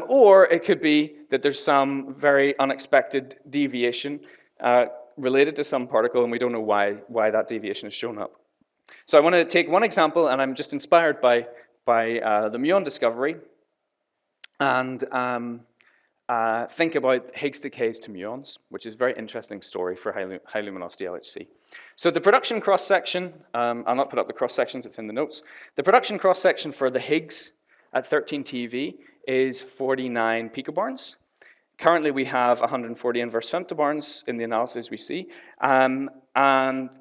Or it could be that there's some very unexpected deviation related to some particle, and we don't know why that deviation has shown up. So I want to take one example, and I'm just inspired by the muon discovery, and think about Higgs decays to muons, which is a very interesting story for high luminosity LHC. So the production cross-section, I'll not put up the cross-sections, it's in the notes. The production cross-section for the Higgs at 13 TeV is 49 picobarns. Currently, we have 140 inverse femtobarns in the analysis we see, and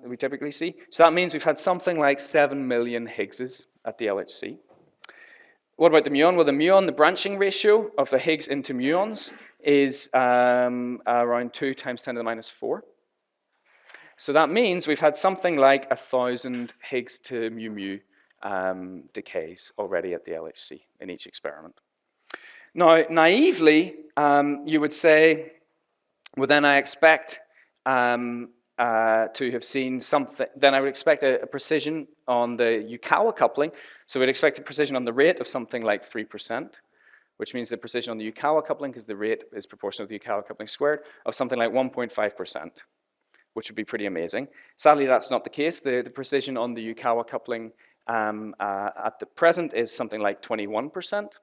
we typically see. So that means we've had something like 7 million Higgses at the LHC. What about the muon? Well, the muon, the branching ratio of the Higgs into muons is around 2 times 10 to the minus 4. So that means we've had something like 1,000 Higgs to mu decays already at the LHC in each experiment. Now, naively, you would say, well, then I expect to have seen something, then I would expect a precision on the Yukawa coupling. So we'd expect a precision on the rate of something like 3%, which means the precision on the Yukawa coupling, because the rate is proportional to the Yukawa coupling squared, of something like 1.5%, which would be pretty amazing. Sadly, that's not the case. The precision on the Yukawa coupling at the present is something like 21%.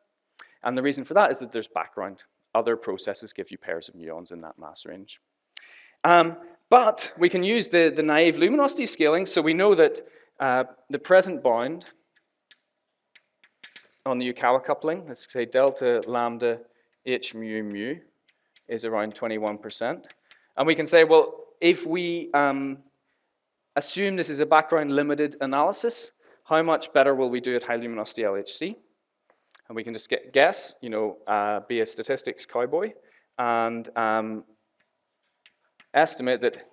And the reason for that is that there's background. Other processes give you pairs of muons in that mass range. But we can use the naive luminosity scaling, so we know that the present bound on the Yukawa coupling, let's say delta lambda h mu mu, is around 21%. And we can say, well, if we assume this is a background limited analysis, how much better will we do at high luminosity LHC? And we can just guess, you know, be a statistics cowboy, and estimate that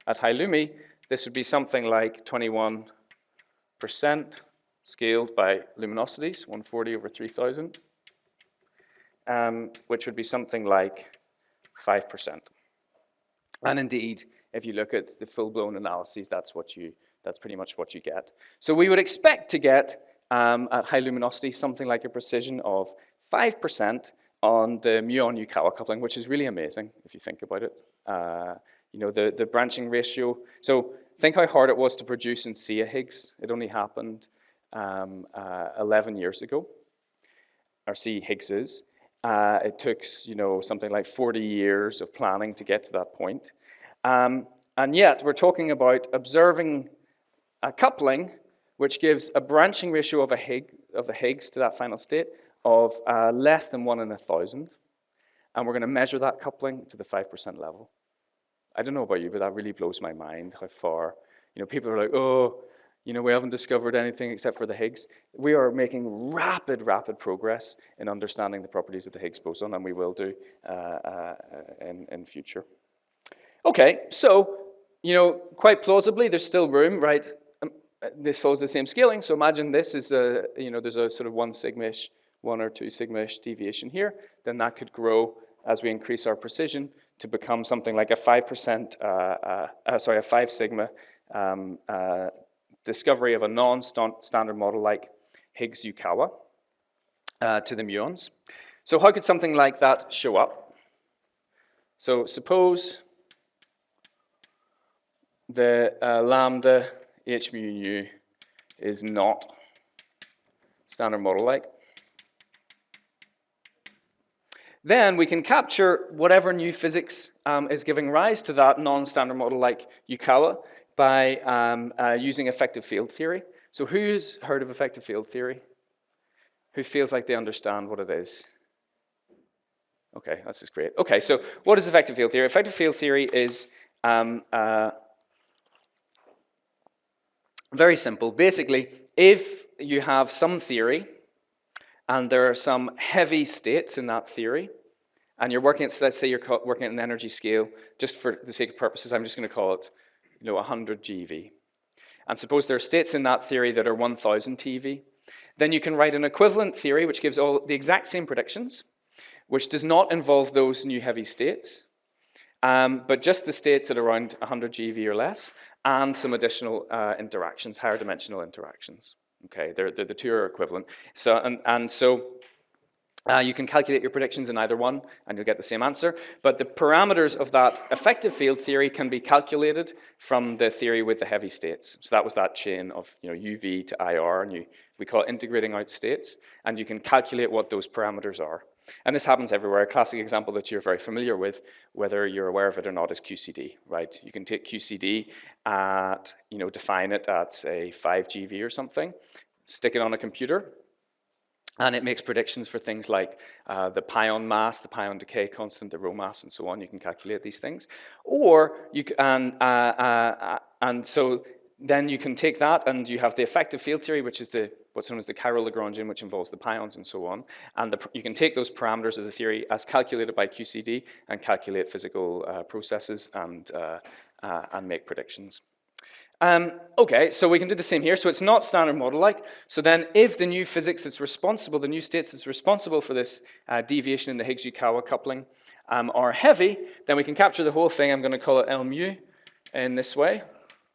at high lumi, this would be something like 21% scaled by luminosities, 140 over 3,000, which would be something like 5%. And indeed, if you look at the full-blown analyses, that's pretty much what you get. So we would expect to get at high luminosity something like a precision of 5% on the muon Yukawa coupling, which is really amazing if you think about it. You know, the branching ratio. So think how hard it was to produce and see a Higgs. It only happened 11 years ago, or see Higgses. It took, you know, something like 40 years of planning to get to that point. And yet, we're talking about observing a coupling which gives a branching ratio of the Higgs to that final state of less than 1 in 1,000. And we're going to measure that coupling to the 5% level. I don't know about you, but that really blows my mind how far. You know, people are like, oh, you know, we haven't discovered anything except for the Higgs. We are making rapid progress in understanding the properties of the Higgs boson, and we will do in future. Okay, so, you know, quite plausibly, there's still room, right? This follows the same scaling, so imagine this is a, you know, there's a sort of 1 sigma-ish, 1 or 2 sigma-ish deviation here. Then that could grow as we increase our precision to become something like a 5%, a 5 sigma discovery of a non-standard model like Higgs Yukawa to the muons. So how could something like that show up? So suppose the lambda h mu nu is not standard model like. Then we can capture whatever new physics is giving rise to that non-standard model like Yukawa by using effective field theory. So who's heard of effective field theory? Who feels like they understand what it is? Okay, that's just great. Okay, so what is effective field theory? Effective field theory is very simple. Basically, if you have some theory and there are some heavy states in that theory, and you're working at, let's say you're working at an energy scale, just for the sake of purposes, I'm just going to call it, you know, 100 GeV. And suppose there are states in that theory that are 1,000 TeV. Then you can write an equivalent theory which gives all the exact same predictions, which does not involve those new heavy states, but just the states at around 100 GeV or less, and some additional interactions, higher dimensional interactions. Okay, the two are equivalent. So you can calculate your predictions in either one, and you'll get the same answer. But the parameters of that effective field theory can be calculated from the theory with the heavy states. So that was that chain of, you know, UV to IR, and we call it integrating out states, and you can calculate what those parameters are. And this happens everywhere. A classic example that you're very familiar with, whether you're aware of it or not, is QCD, right? You can take QCD at, define it at, say, 5 GeV or something, stick it on a computer, and it makes predictions for things like the pion mass, the pion decay constant, the rho mass, and so on. You can calculate these things. Or you can, and so then you can take that and you have the effective field theory, which is what's known as the chiral Lagrangian, which involves the pions and so on. And you can take those parameters of the theory as calculated by QCD and calculate physical processes and make predictions. Okay, so we can do the same here. So it's not standard model-like. So then if the new physics that's responsible, the new states that's responsible for this deviation in the Higgs-Yukawa coupling are heavy, then we can capture the whole thing. I'm going to call it L mu in this way.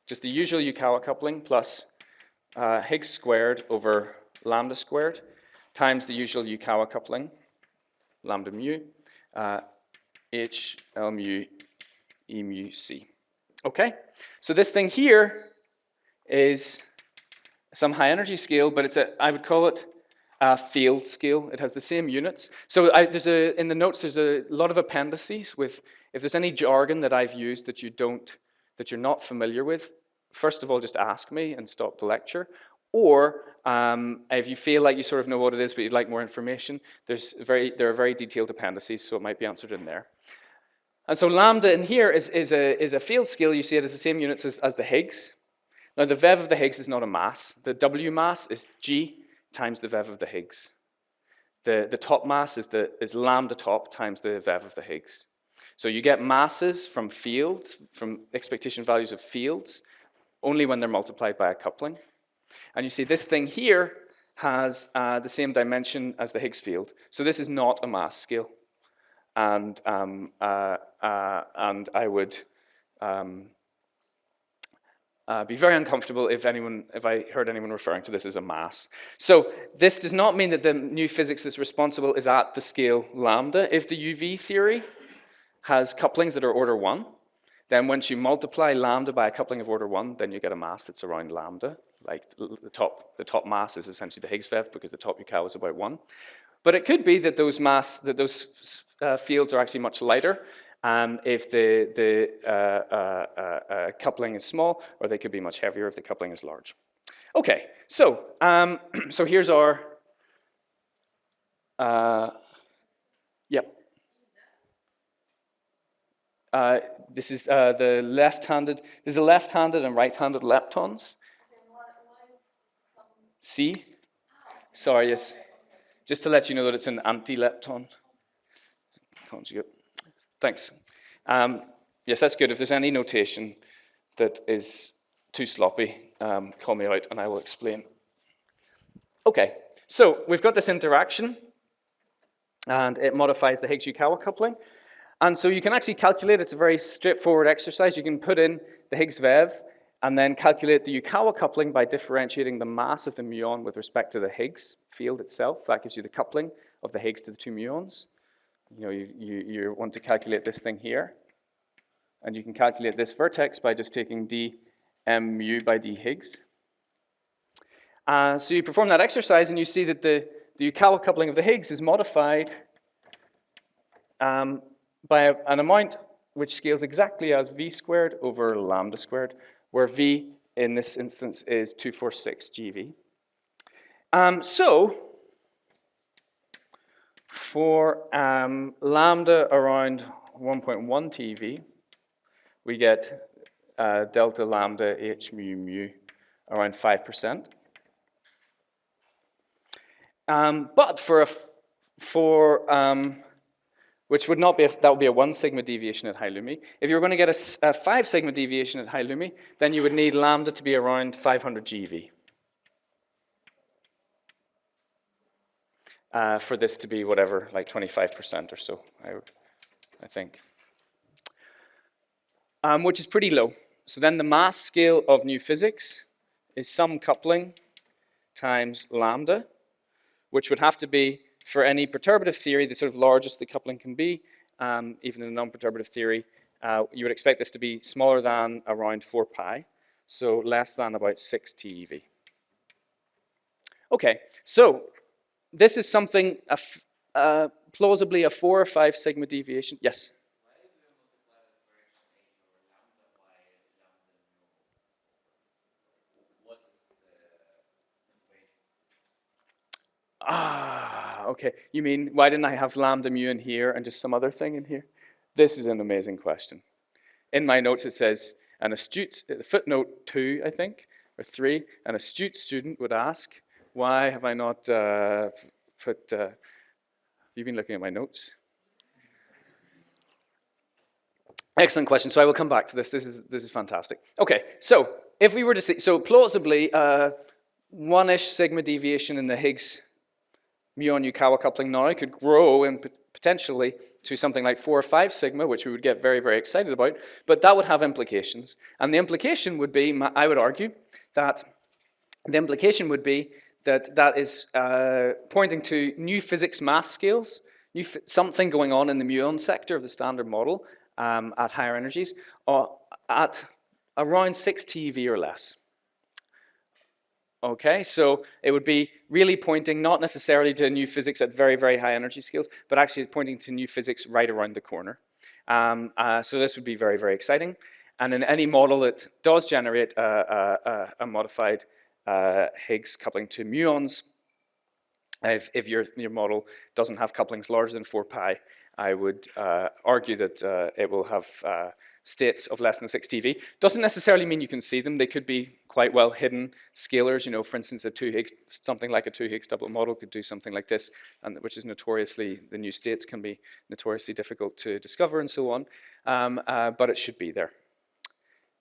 Just the usual Yukawa coupling plus Higgs squared over lambda squared times the usual Yukawa coupling, lambda mu, H, L mu, E mu, C. Okay, so this thing here is some high energy scale, but I would call it a field scale. It has the same units. So in the notes, there's a lot of appendices with, if there's any jargon that I've used that you're not familiar with, first of all, just ask me and stop the lecture. Or if you feel like you sort of know what it is, but you'd like more information, there are very detailed appendices, so it might be answered in there. And so lambda in here is a field scale. You see it as the same units as the Higgs. Now the VEV of the Higgs is not a mass. The W mass is G times the VEV of the Higgs. The top mass is lambda top times the VEV of the Higgs. So you get masses from fields, from expectation values of fields, only when they're multiplied by a coupling. And you see this thing here has the same dimension as the Higgs field. So this is not a mass scale. And I would be very uncomfortable if I heard anyone referring to this as a mass. So this does not mean that the new physics that's responsible is at the scale lambda. If the UV theory has couplings that are order 1, then once you multiply lambda by a coupling of order 1, then you get a mass that's around lambda. Like the top mass is essentially the Higgs VEV because the top Yukawa is about 1. But it could be that those fields are actually much lighter if the coupling is small, or they could be much heavier if the coupling is large. Okay, so so here's our yep. This is the left-handed. This is the left-handed and right-handed leptons. C. Sorry, yes. Just to let you know that it's an anti-lepton conjugate. Thanks. Yes, that's good. If there's any notation that is too sloppy, call me out and I will explain. Okay, so we've got this interaction and it modifies the Higgs-Yukawa coupling. And so you can actually calculate, it's a very straightforward exercise. You can put in the Higgs VEV and then calculate the Yukawa coupling by differentiating the mass of the muon with respect to the Higgs field itself. That gives you the coupling of the Higgs to the two muons. You want to calculate this thing here. And you can calculate this vertex by just taking d m mu by d Higgs. So you perform that exercise and you see that the Yukawa coupling of the Higgs is modified by an amount which scales exactly as v squared over lambda squared, where v in this instance is 246 GeV. So for lambda around 1.1 TeV, we get delta lambda h mu mu around 5%. But which would not be, that would be a 1 sigma deviation at high Lumi. If you were going to get a 5 sigma deviation at high Lumi, then you would need lambda to be around 500 GeV. For this to be whatever, like 25% or so, I think. Which is pretty low. So then the mass scale of new physics is some coupling times lambda, which would have to be, for any perturbative theory, the sort of largest the coupling can be, even in a non-perturbative theory, you would expect this to be smaller than around 4 pi, so less than about 6 TeV. Okay, so this is something plausibly a 4 or 5 sigma deviation. Yes? Ah, okay. You mean, why didn't I have lambda mu in here and just some other thing in here? This is an amazing question. In my notes it says, an astute, footnote 2, I think, or 3, an astute student would ask, why have I not put, have you been looking at my notes? Excellent question. So I will come back to this. This is fantastic. Okay, so if we were to see, so plausibly, 1-ish sigma deviation in the Higgs Muon-Yukawa coupling now could grow and potentially to something like 4 or 5 sigma, which we would get very, very excited about, but that would have implications. And the implication would be, I would argue, that the implication would be that that is pointing to new physics mass scales, something going on in the muon sector of the standard model at higher energies, at around 6 TeV or less. Okay, so it would be really pointing not necessarily to new physics at very, very high energy scales, but actually pointing to new physics right around the corner. So this would be very, very exciting. And in any model that does generate a modified Higgs coupling to muons, if your model doesn't have couplings larger than 4 pi, I would argue that it will have states of less than 6 TeV. Doesn't necessarily mean you can see them. They could be quite well hidden scalars. You know, for instance, something like a 2 Higgs doublet model could do something like this, and which is notoriously, the new states can be notoriously difficult to discover and so on, but it should be there.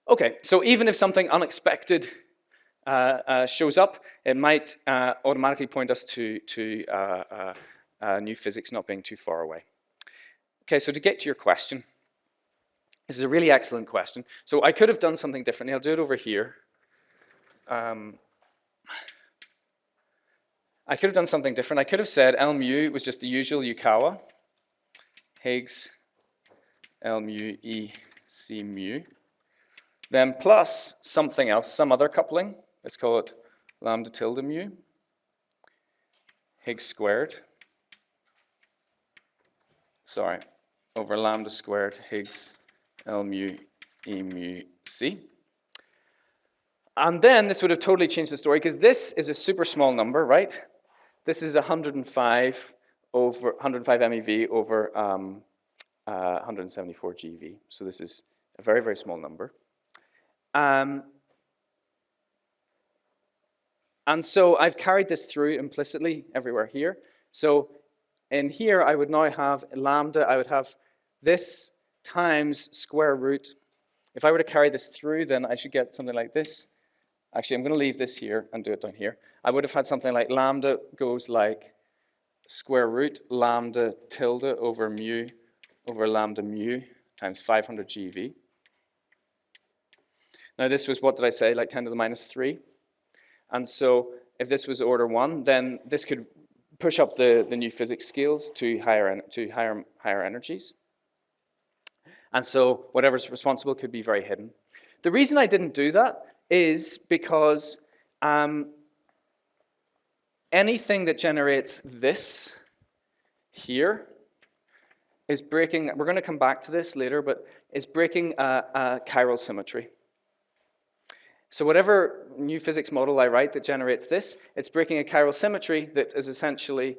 Okay, so even if something unexpected shows up, it might automatically point us to new physics not being too far away. Okay, so to get to your question, this is a really excellent question. So I could have done something differently. I'll do it over here. I could have done something different. I could have said L mu was just the usual Yukawa, Higgs, L mu E C mu, then plus something else, some other coupling. Let's call it lambda tilde mu, Higgs squared. Sorry, over lambda squared Higgs L mu E mu C. And then this would have totally changed the story because this is a super small number, right? This is 105 MeV over 174 GeV. So this is a very, very small number. And so I've carried this through implicitly everywhere here. So in here, I would now have lambda, I would have this times square root. If I were to carry this through, then I should get something like this. Actually, I'm going to leave this here and do it down here. I would have had something like lambda goes like square root lambda tilde over mu over lambda mu times 500 GeV. Now this was, what did I say, like 10 to the minus 3. And so if this was order 1, then this could push up the new physics scales to higher energies. And so whatever's responsible could be very hidden. The reason I didn't do that is because anything that generates this here is breaking, we're going to come back to this later, but is breaking a chiral symmetry. So whatever new physics model I write that generates this, it's breaking a chiral symmetry that is essentially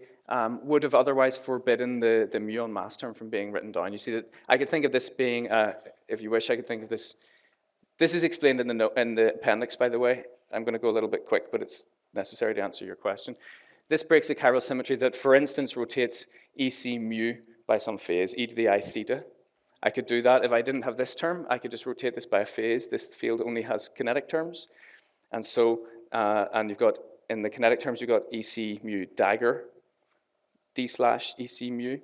would have otherwise forbidden the muon mass term from being written down. You see that I could think of this being, if you wish, I could think of this. This is explained in the appendix, by the way. I'm going to go a little bit quick, but it's necessary to answer your question. This breaks a chiral symmetry that, for instance, rotates EC mu by some phase, e to the I theta. I could do that. If I didn't have this term, I could just rotate this by a phase. This field only has kinetic terms. And so, and you've got, in the kinetic terms, you've got EC mu dagger, d slash EC mu.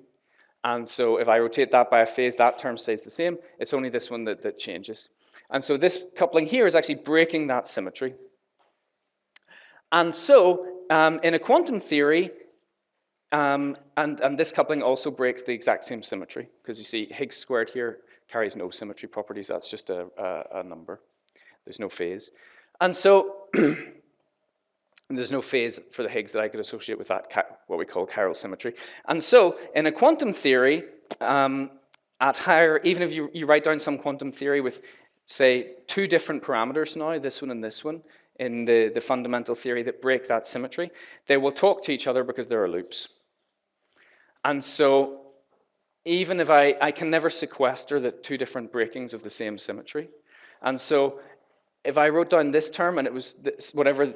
And so if I rotate that by a phase, that term stays the same. It's only this one that changes. And so this coupling here is actually breaking that symmetry. And so in a quantum theory, and this coupling also breaks the exact same symmetry, because you see Higgs squared here carries no symmetry properties. That's just a number. There's no phase. And so And there's no phase for the Higgs that I could associate with that, what we call chiral symmetry. And so in a quantum theory, at higher, even if you write down some quantum theory with, say, two different parameters now, this one and this one, in the fundamental theory that break that symmetry, they will talk to each other because there are loops. And so even if I can never sequester the two different breakings of the same symmetry. And so if I wrote down this term and it was this, whatever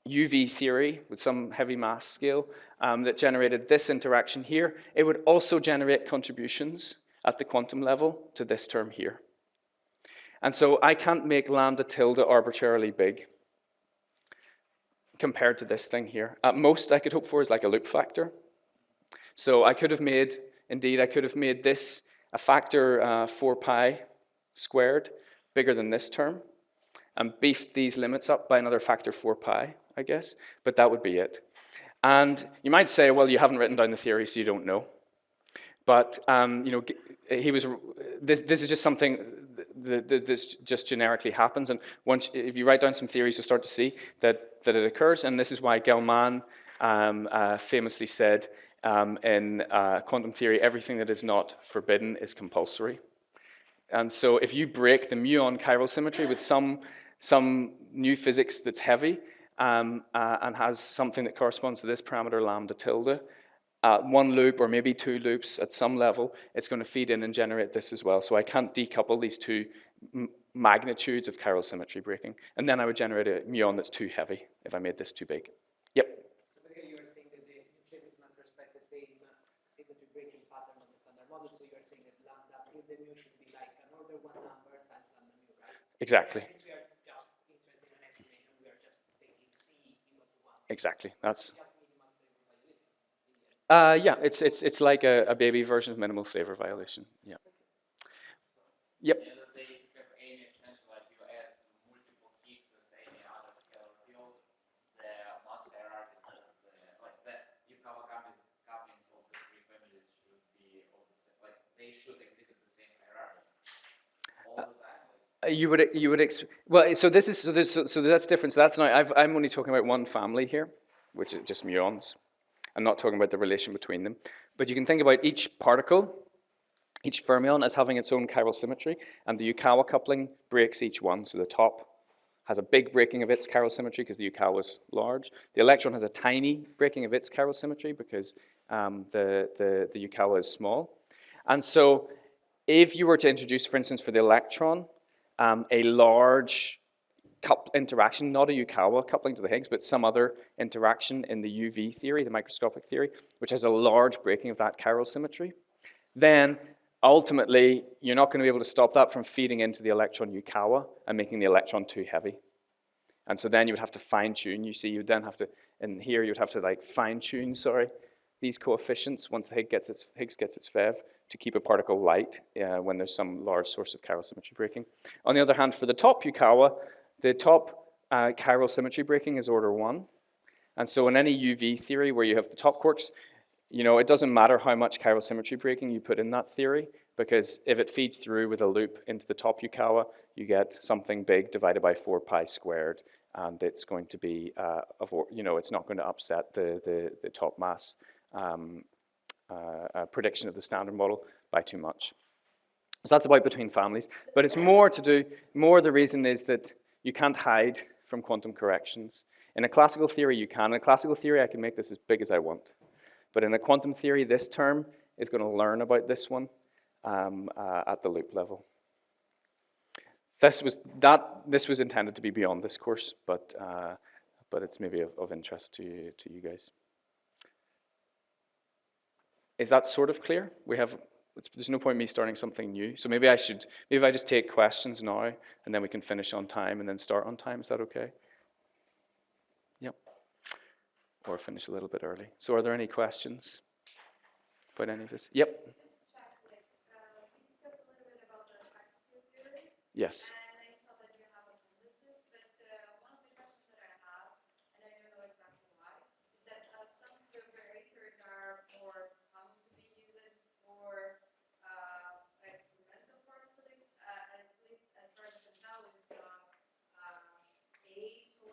UV theory with some heavy mass scale that generated this interaction here, it would also generate contributions at the quantum level to this term here. And so I can't make lambda tilde arbitrarily big compared to this thing here. At most I could hope for is like a loop factor. So I could have made, indeed, I could have made this a factor 4 pi squared bigger than this term and beefed these limits up by another factor 4 pi, I guess, but that would be it. And you might say, well, you haven't written down the theory, so you don't know. But you know, this is just something this just generically happens. And once, if you write down some theories, you'll start to see that it occurs. And this is why Gell-Mann famously said in quantum theory, everything that is not forbidden is compulsory. And so if you break the muon chiral symmetry with some new physics that's heavy and has something that corresponds to this parameter lambda tilde, one loop or maybe two loops at some level, it's going to feed in and generate this as well. So I can't decouple these two magnitudes of chiral symmetry breaking. And then I would generate a muon that's too heavy if I made this too big. Yep. So basically you are saying that the physics must respect the same symmetry breaking pattern of the standard model. So you are saying that lambda in the mu should be like an order one number times lambda mu, right? Exactly. And since we are just interested in an estimation, we are just taking C equal to 1. Exactly. That's. Just minimal flavor violation. Yeah, it's like a baby version of minimal flavor violation. Yeah. Yep. Yeah, that they have any extension, like you add multiple Higgs as any other scalar field, the mass hierarchies of the Yukawa couplings of the three families should be of the same, like they should exhibit the same hierarchy all the time. You would well, so that's different. So that's now I'm only talking about one family here, which is just muons. I'm not talking about the relation between them. But you can think about each particle, each fermion, as having its own chiral symmetry, and the Yukawa coupling breaks each one. So the top has a big breaking of its chiral symmetry because the Yukawa is large. The electron has a tiny breaking of its chiral symmetry because the Yukawa is small. And so if you were to introduce, for instance, for the electron, a large interaction, not a Yukawa coupling to the Higgs, but some other interaction in the UV theory, the microscopic theory, which has a large breaking of that chiral symmetry, then ultimately you're not going to be able to stop that from feeding into the electron Yukawa and making the electron too heavy. And so then you would have to fine tune. You see, you would then have to, in here, you would have to like fine tune, these coefficients once the Higgs gets its VEV to keep a particle light when there's some large source of chiral symmetry breaking. On the other hand, for the top Yukawa, the top chiral symmetry breaking is order 1. And so in any UV theory where you have the top quarks, you know, it doesn't matter how much chiral symmetry breaking you put in that theory, because if it feeds through with a loop into the top Yukawa, you get something big divided by 4 pi squared, and it's going to be, you know, it's not going to upset the top mass prediction of the standard model by too much. So that's about between families, but it's more to do, the reason is that you can't hide from quantum corrections. In a classical theory, you can. In a classical theory, I can make this as big as I want. But in a quantum theory, this term is going to learn about this one at the loop level. This was intended to be beyond this course, but it's maybe of interest to you guys. Is that sort of clear? There's no point in me starting something new. So maybe I just take questions now, and then we can finish on time and then start on time. Is that okay? Yep. Or finish a little bit early. So are there any questions about any of this? Yep. Yes. And I saw that you have a synthesis, but one of the questions that I have, and I don't know exactly why, is that some of the operators are more common to be used for experimental particles, at least as far as I can tell, is 8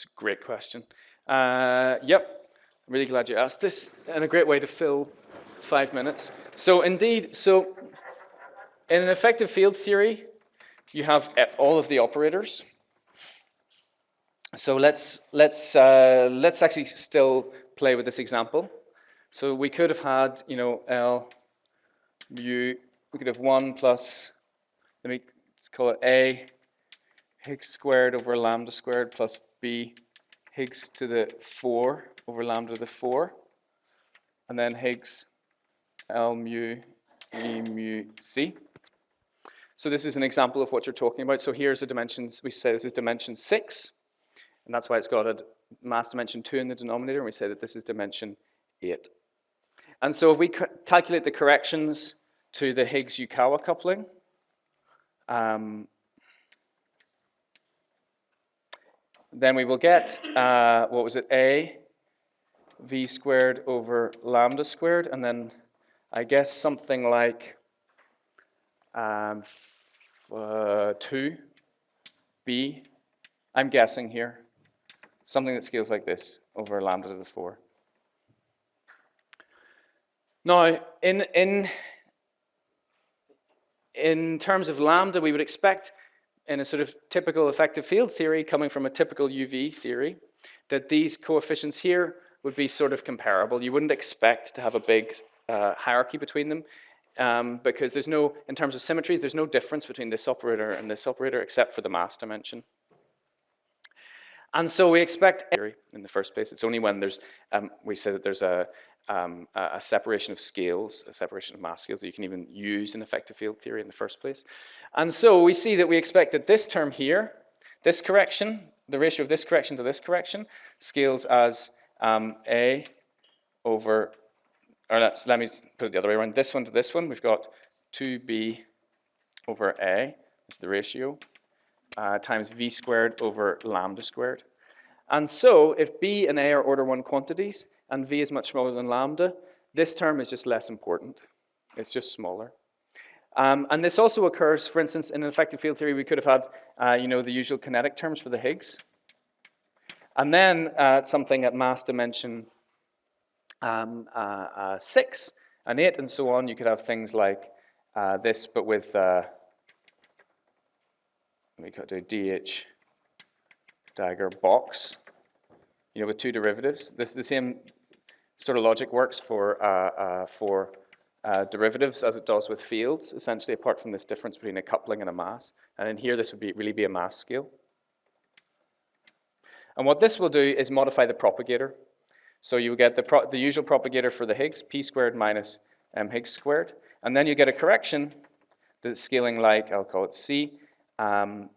It's a great question. Yep, I'm really glad you asked this, and a great way to fill 5 minutes. So indeed, so in an effective field theory, you have all of the operators. So let's actually still play with this example. So we could have had, you know, L mu. We could have 1 plus, let's call it A Higgs squared over lambda squared plus B Higgs to the 4 over lambda to the 4, and then Higgs L mu E mu C. So this is an example of what you're talking about. So here's the dimensions. We say this is dimension 6, and that's why it's got a mass dimension 2 in the denominator, and we say that this is dimension 8. And so if we calculate the corrections to the Higgs-Yukawa coupling, then we will get, what was it, A V squared over lambda squared, and then I guess something like 2B, I'm guessing here, something that scales like this over lambda to the 4. Now, in terms of lambda, we would expect in a sort of typical effective field theory coming from a typical UV theory that these coefficients here would be sort of comparable. You wouldn't expect to have a big hierarchy between them because there's no, in terms of symmetries, there's no difference between this operator and this operator except for the mass dimension. And so we expect theory in the first place. It's only when there's, we say that there's a separation of scales, a separation of mass scales that you can even use in effective field theory in the first place. And so we see that we expect that this term here, this correction, the ratio of this correction to this correction, scales as A over, or so let me put it the other way around, this one to this one, we've got 2B over A, that's the ratio, times V squared over lambda squared. And so if B and A are order 1 quantities, and V is much smaller than lambda, this term is just less important. It's just smaller. And this also occurs, for instance, in an effective field theory, we could have had, you know, the usual kinetic terms for the Higgs. And then something at mass dimension 6 and 8 and so on, you could have things like this, but with, let me do a DH dagger box, you know, with 2 derivatives. This the same sort of logic works for derivatives as it does with fields, essentially, apart from this difference between a coupling and a mass. And in here, this would really be a mass scale. And what this will do is modify the propagator. So you get the usual propagator for the Higgs, p squared minus m Higgs squared. And then you get a correction that's scaling like, I'll call it C, 1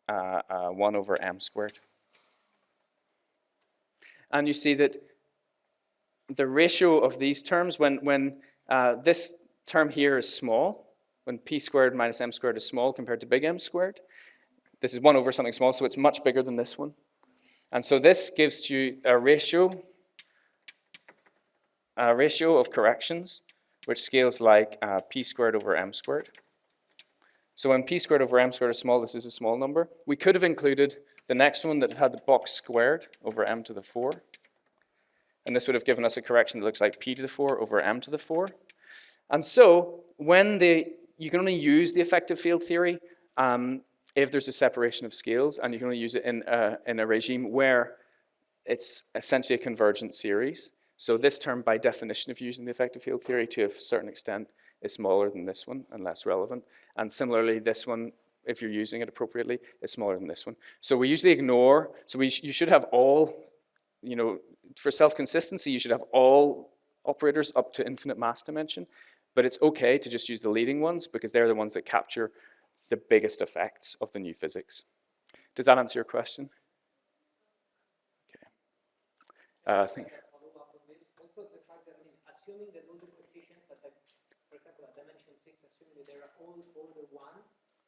over m squared. And you see that the ratio of these terms, when this term here is small, when p squared minus m squared is small compared to big M squared, this is 1 over something small, so it's much bigger than this one. And so this gives you a ratio of corrections, which scales like p squared over m squared. So when p squared over m squared is small, this is a small number. We could have included the next one that had the box squared over m to the 4. And this would have given us a correction that looks like p to the 4 over m to the 4. And so when you can only use the effective field theory if there's a separation of scales, and you can only use it in a regime where it's essentially a convergent series. So this term, by definition of using the effective field theory to a certain extent, is smaller than this one and less relevant. And similarly, this one, if you're using it appropriately, is smaller than this one. So we usually ignore, so you should have all, you know, for self-consistency, you should have all operators up to infinite mass dimension, but it's okay to just use the leading ones because they're the ones that capture the biggest effects of the new physics. Does that answer your question? Okay. I think. Follow up on this. Also, the fact that, I mean, assuming that all the coefficients at, for example, at dimension 6, assuming that they are all order 1,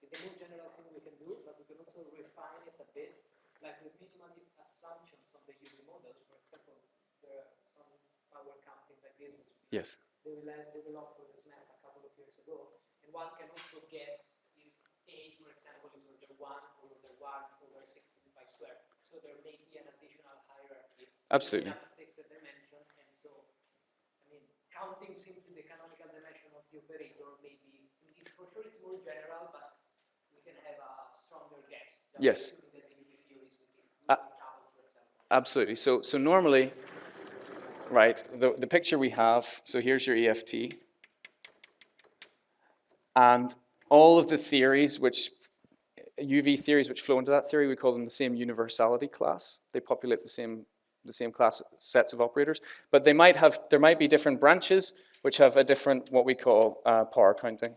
is the most general thing we can do, but we can also refine it a bit, like with minimal assumptions on the UV models. For example, there are some power counting like this, which Yes. they developed for this math a couple of years ago, and one can also guess if A, for example, is order 1 or order 1 over 65 squared. So there may be an addition Absolutely. Takes a dimension, and so, I mean, counting simply the canonical dimension of the operator maybe, it's for sure it's more general, but we can have a stronger guess. Yes. Assuming that the UV theories we can count, for example. Absolutely. So normally, right, the picture we have, so here's your EFT. And all of the theories UV theories which flow into that theory, we call them the same universality class. They populate the same class sets of operators, but there might be different branches which have a different, what we call power counting.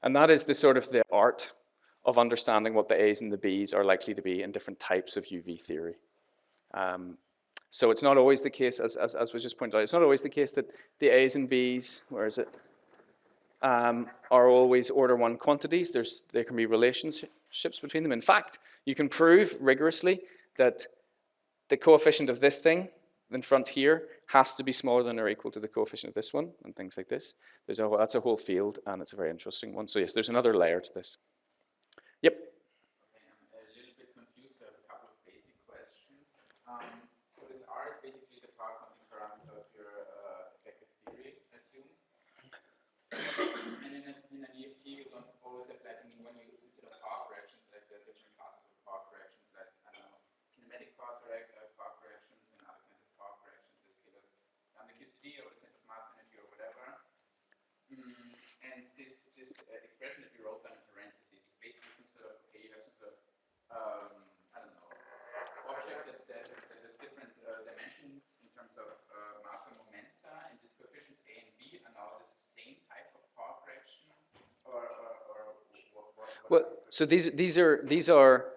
And that is the sort of the art of understanding what the A's and the B's are likely to be in different types of UV theory. So it's not always the case, as was just pointed out, it's not always the case that the A's and B's, where is it, are always order 1 quantities. There can be relationships between them. In fact, you can prove rigorously that the coefficient of this thing in front here has to be smaller than or equal to the coefficient of this one, and things like this. That's a whole field, and it's a very interesting one. So yes, there's another layer to this. Yep. Okay, I'm a little bit confused. I have a couple of basic questions. So this R is basically the power counting parameter of your effective theory, I assume. And in an EFT, you don't always have, like, I mean, when you consider power corrections, like there are different classes of power corrections, like, I don't know, kinematic power corrections and other kinds of power corrections that scale down the QCD or the center of mass energy or whatever. And this expression that you wrote down in parentheses is basically some sort of, okay, you have some sort of, I don't know, object that has different dimensions in terms of mass and momenta, and these coefficients A and B are now the same type of power correction, or what? Well, so these are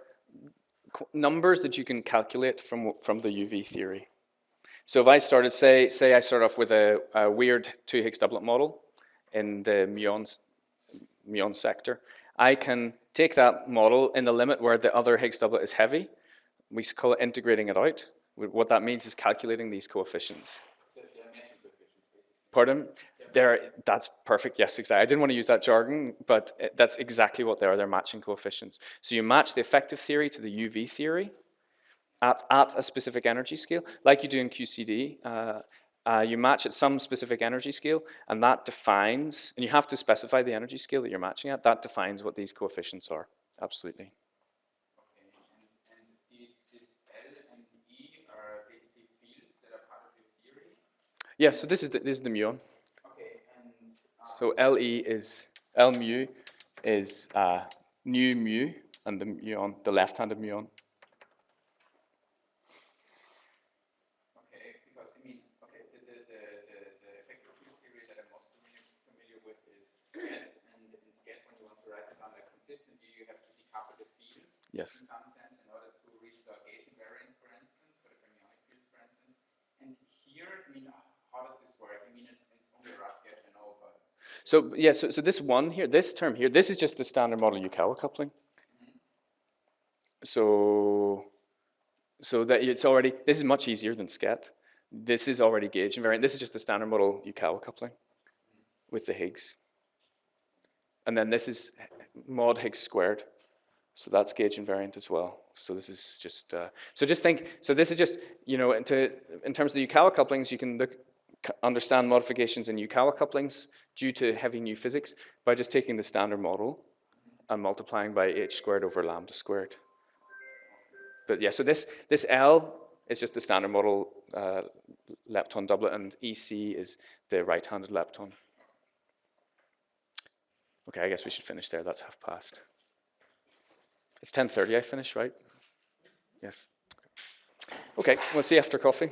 numbers that you can calculate from the UV theory. So if I started, say I start off with a weird 2 Higgs doublet model in the muon sector, I can take that model in the limit where the other Higgs doublet is heavy. We call it integrating it out. What that means is calculating these coefficients. So they're matching coefficients, basically. Pardon? That's perfect. Yes, exactly. I didn't want to use that jargon, but that's exactly what they are. They're matching coefficients. So you match the effective theory to the UV theory at a specific energy scale, like you do in QCD. You match at some specific energy scale, and that defines, and you have to specify the energy scale that you're matching at. That defines what these coefficients are. Absolutely. Okay, and these L and E are basically fields that are part of your theory? Yeah, so this is the muon. Okay, and So LE is, L mu is nu mu, and the muon, the left-handed muon. okay, because I mean, okay, the effective field theory that I'm most familiar with is SCED, and in SCED, when you want to write it down like consistently, you have to decouple the fields Yes. in some sense in order to reach the Lagrangian invariance, for instance, for the fermionic fields, for instance. And here, I mean, how does this work? I mean, it's only a rough sketch, I know, but So yeah, so this one here, this term here, this is just the standard model Yukawa coupling. So that it's already, this is much easier than SCED. This is already gauge invariant. This is just the standard model Yukawa coupling with the Higgs. And then this is mod Higgs squared. So that's gauge invariant as well. So this is just, so this is just, you know, in terms of the Yukawa couplings, you can understand modifications in Yukawa couplings due to heavy new physics by just taking the standard model and multiplying by h squared over lambda squared. But yeah, so this L is just the standard model lepton doublet, and EC is the right-handed lepton. Okay, I guess we should finish there. That's past. It's 10:30 I finish, right? Yes. Okay, we'll see you after coffee.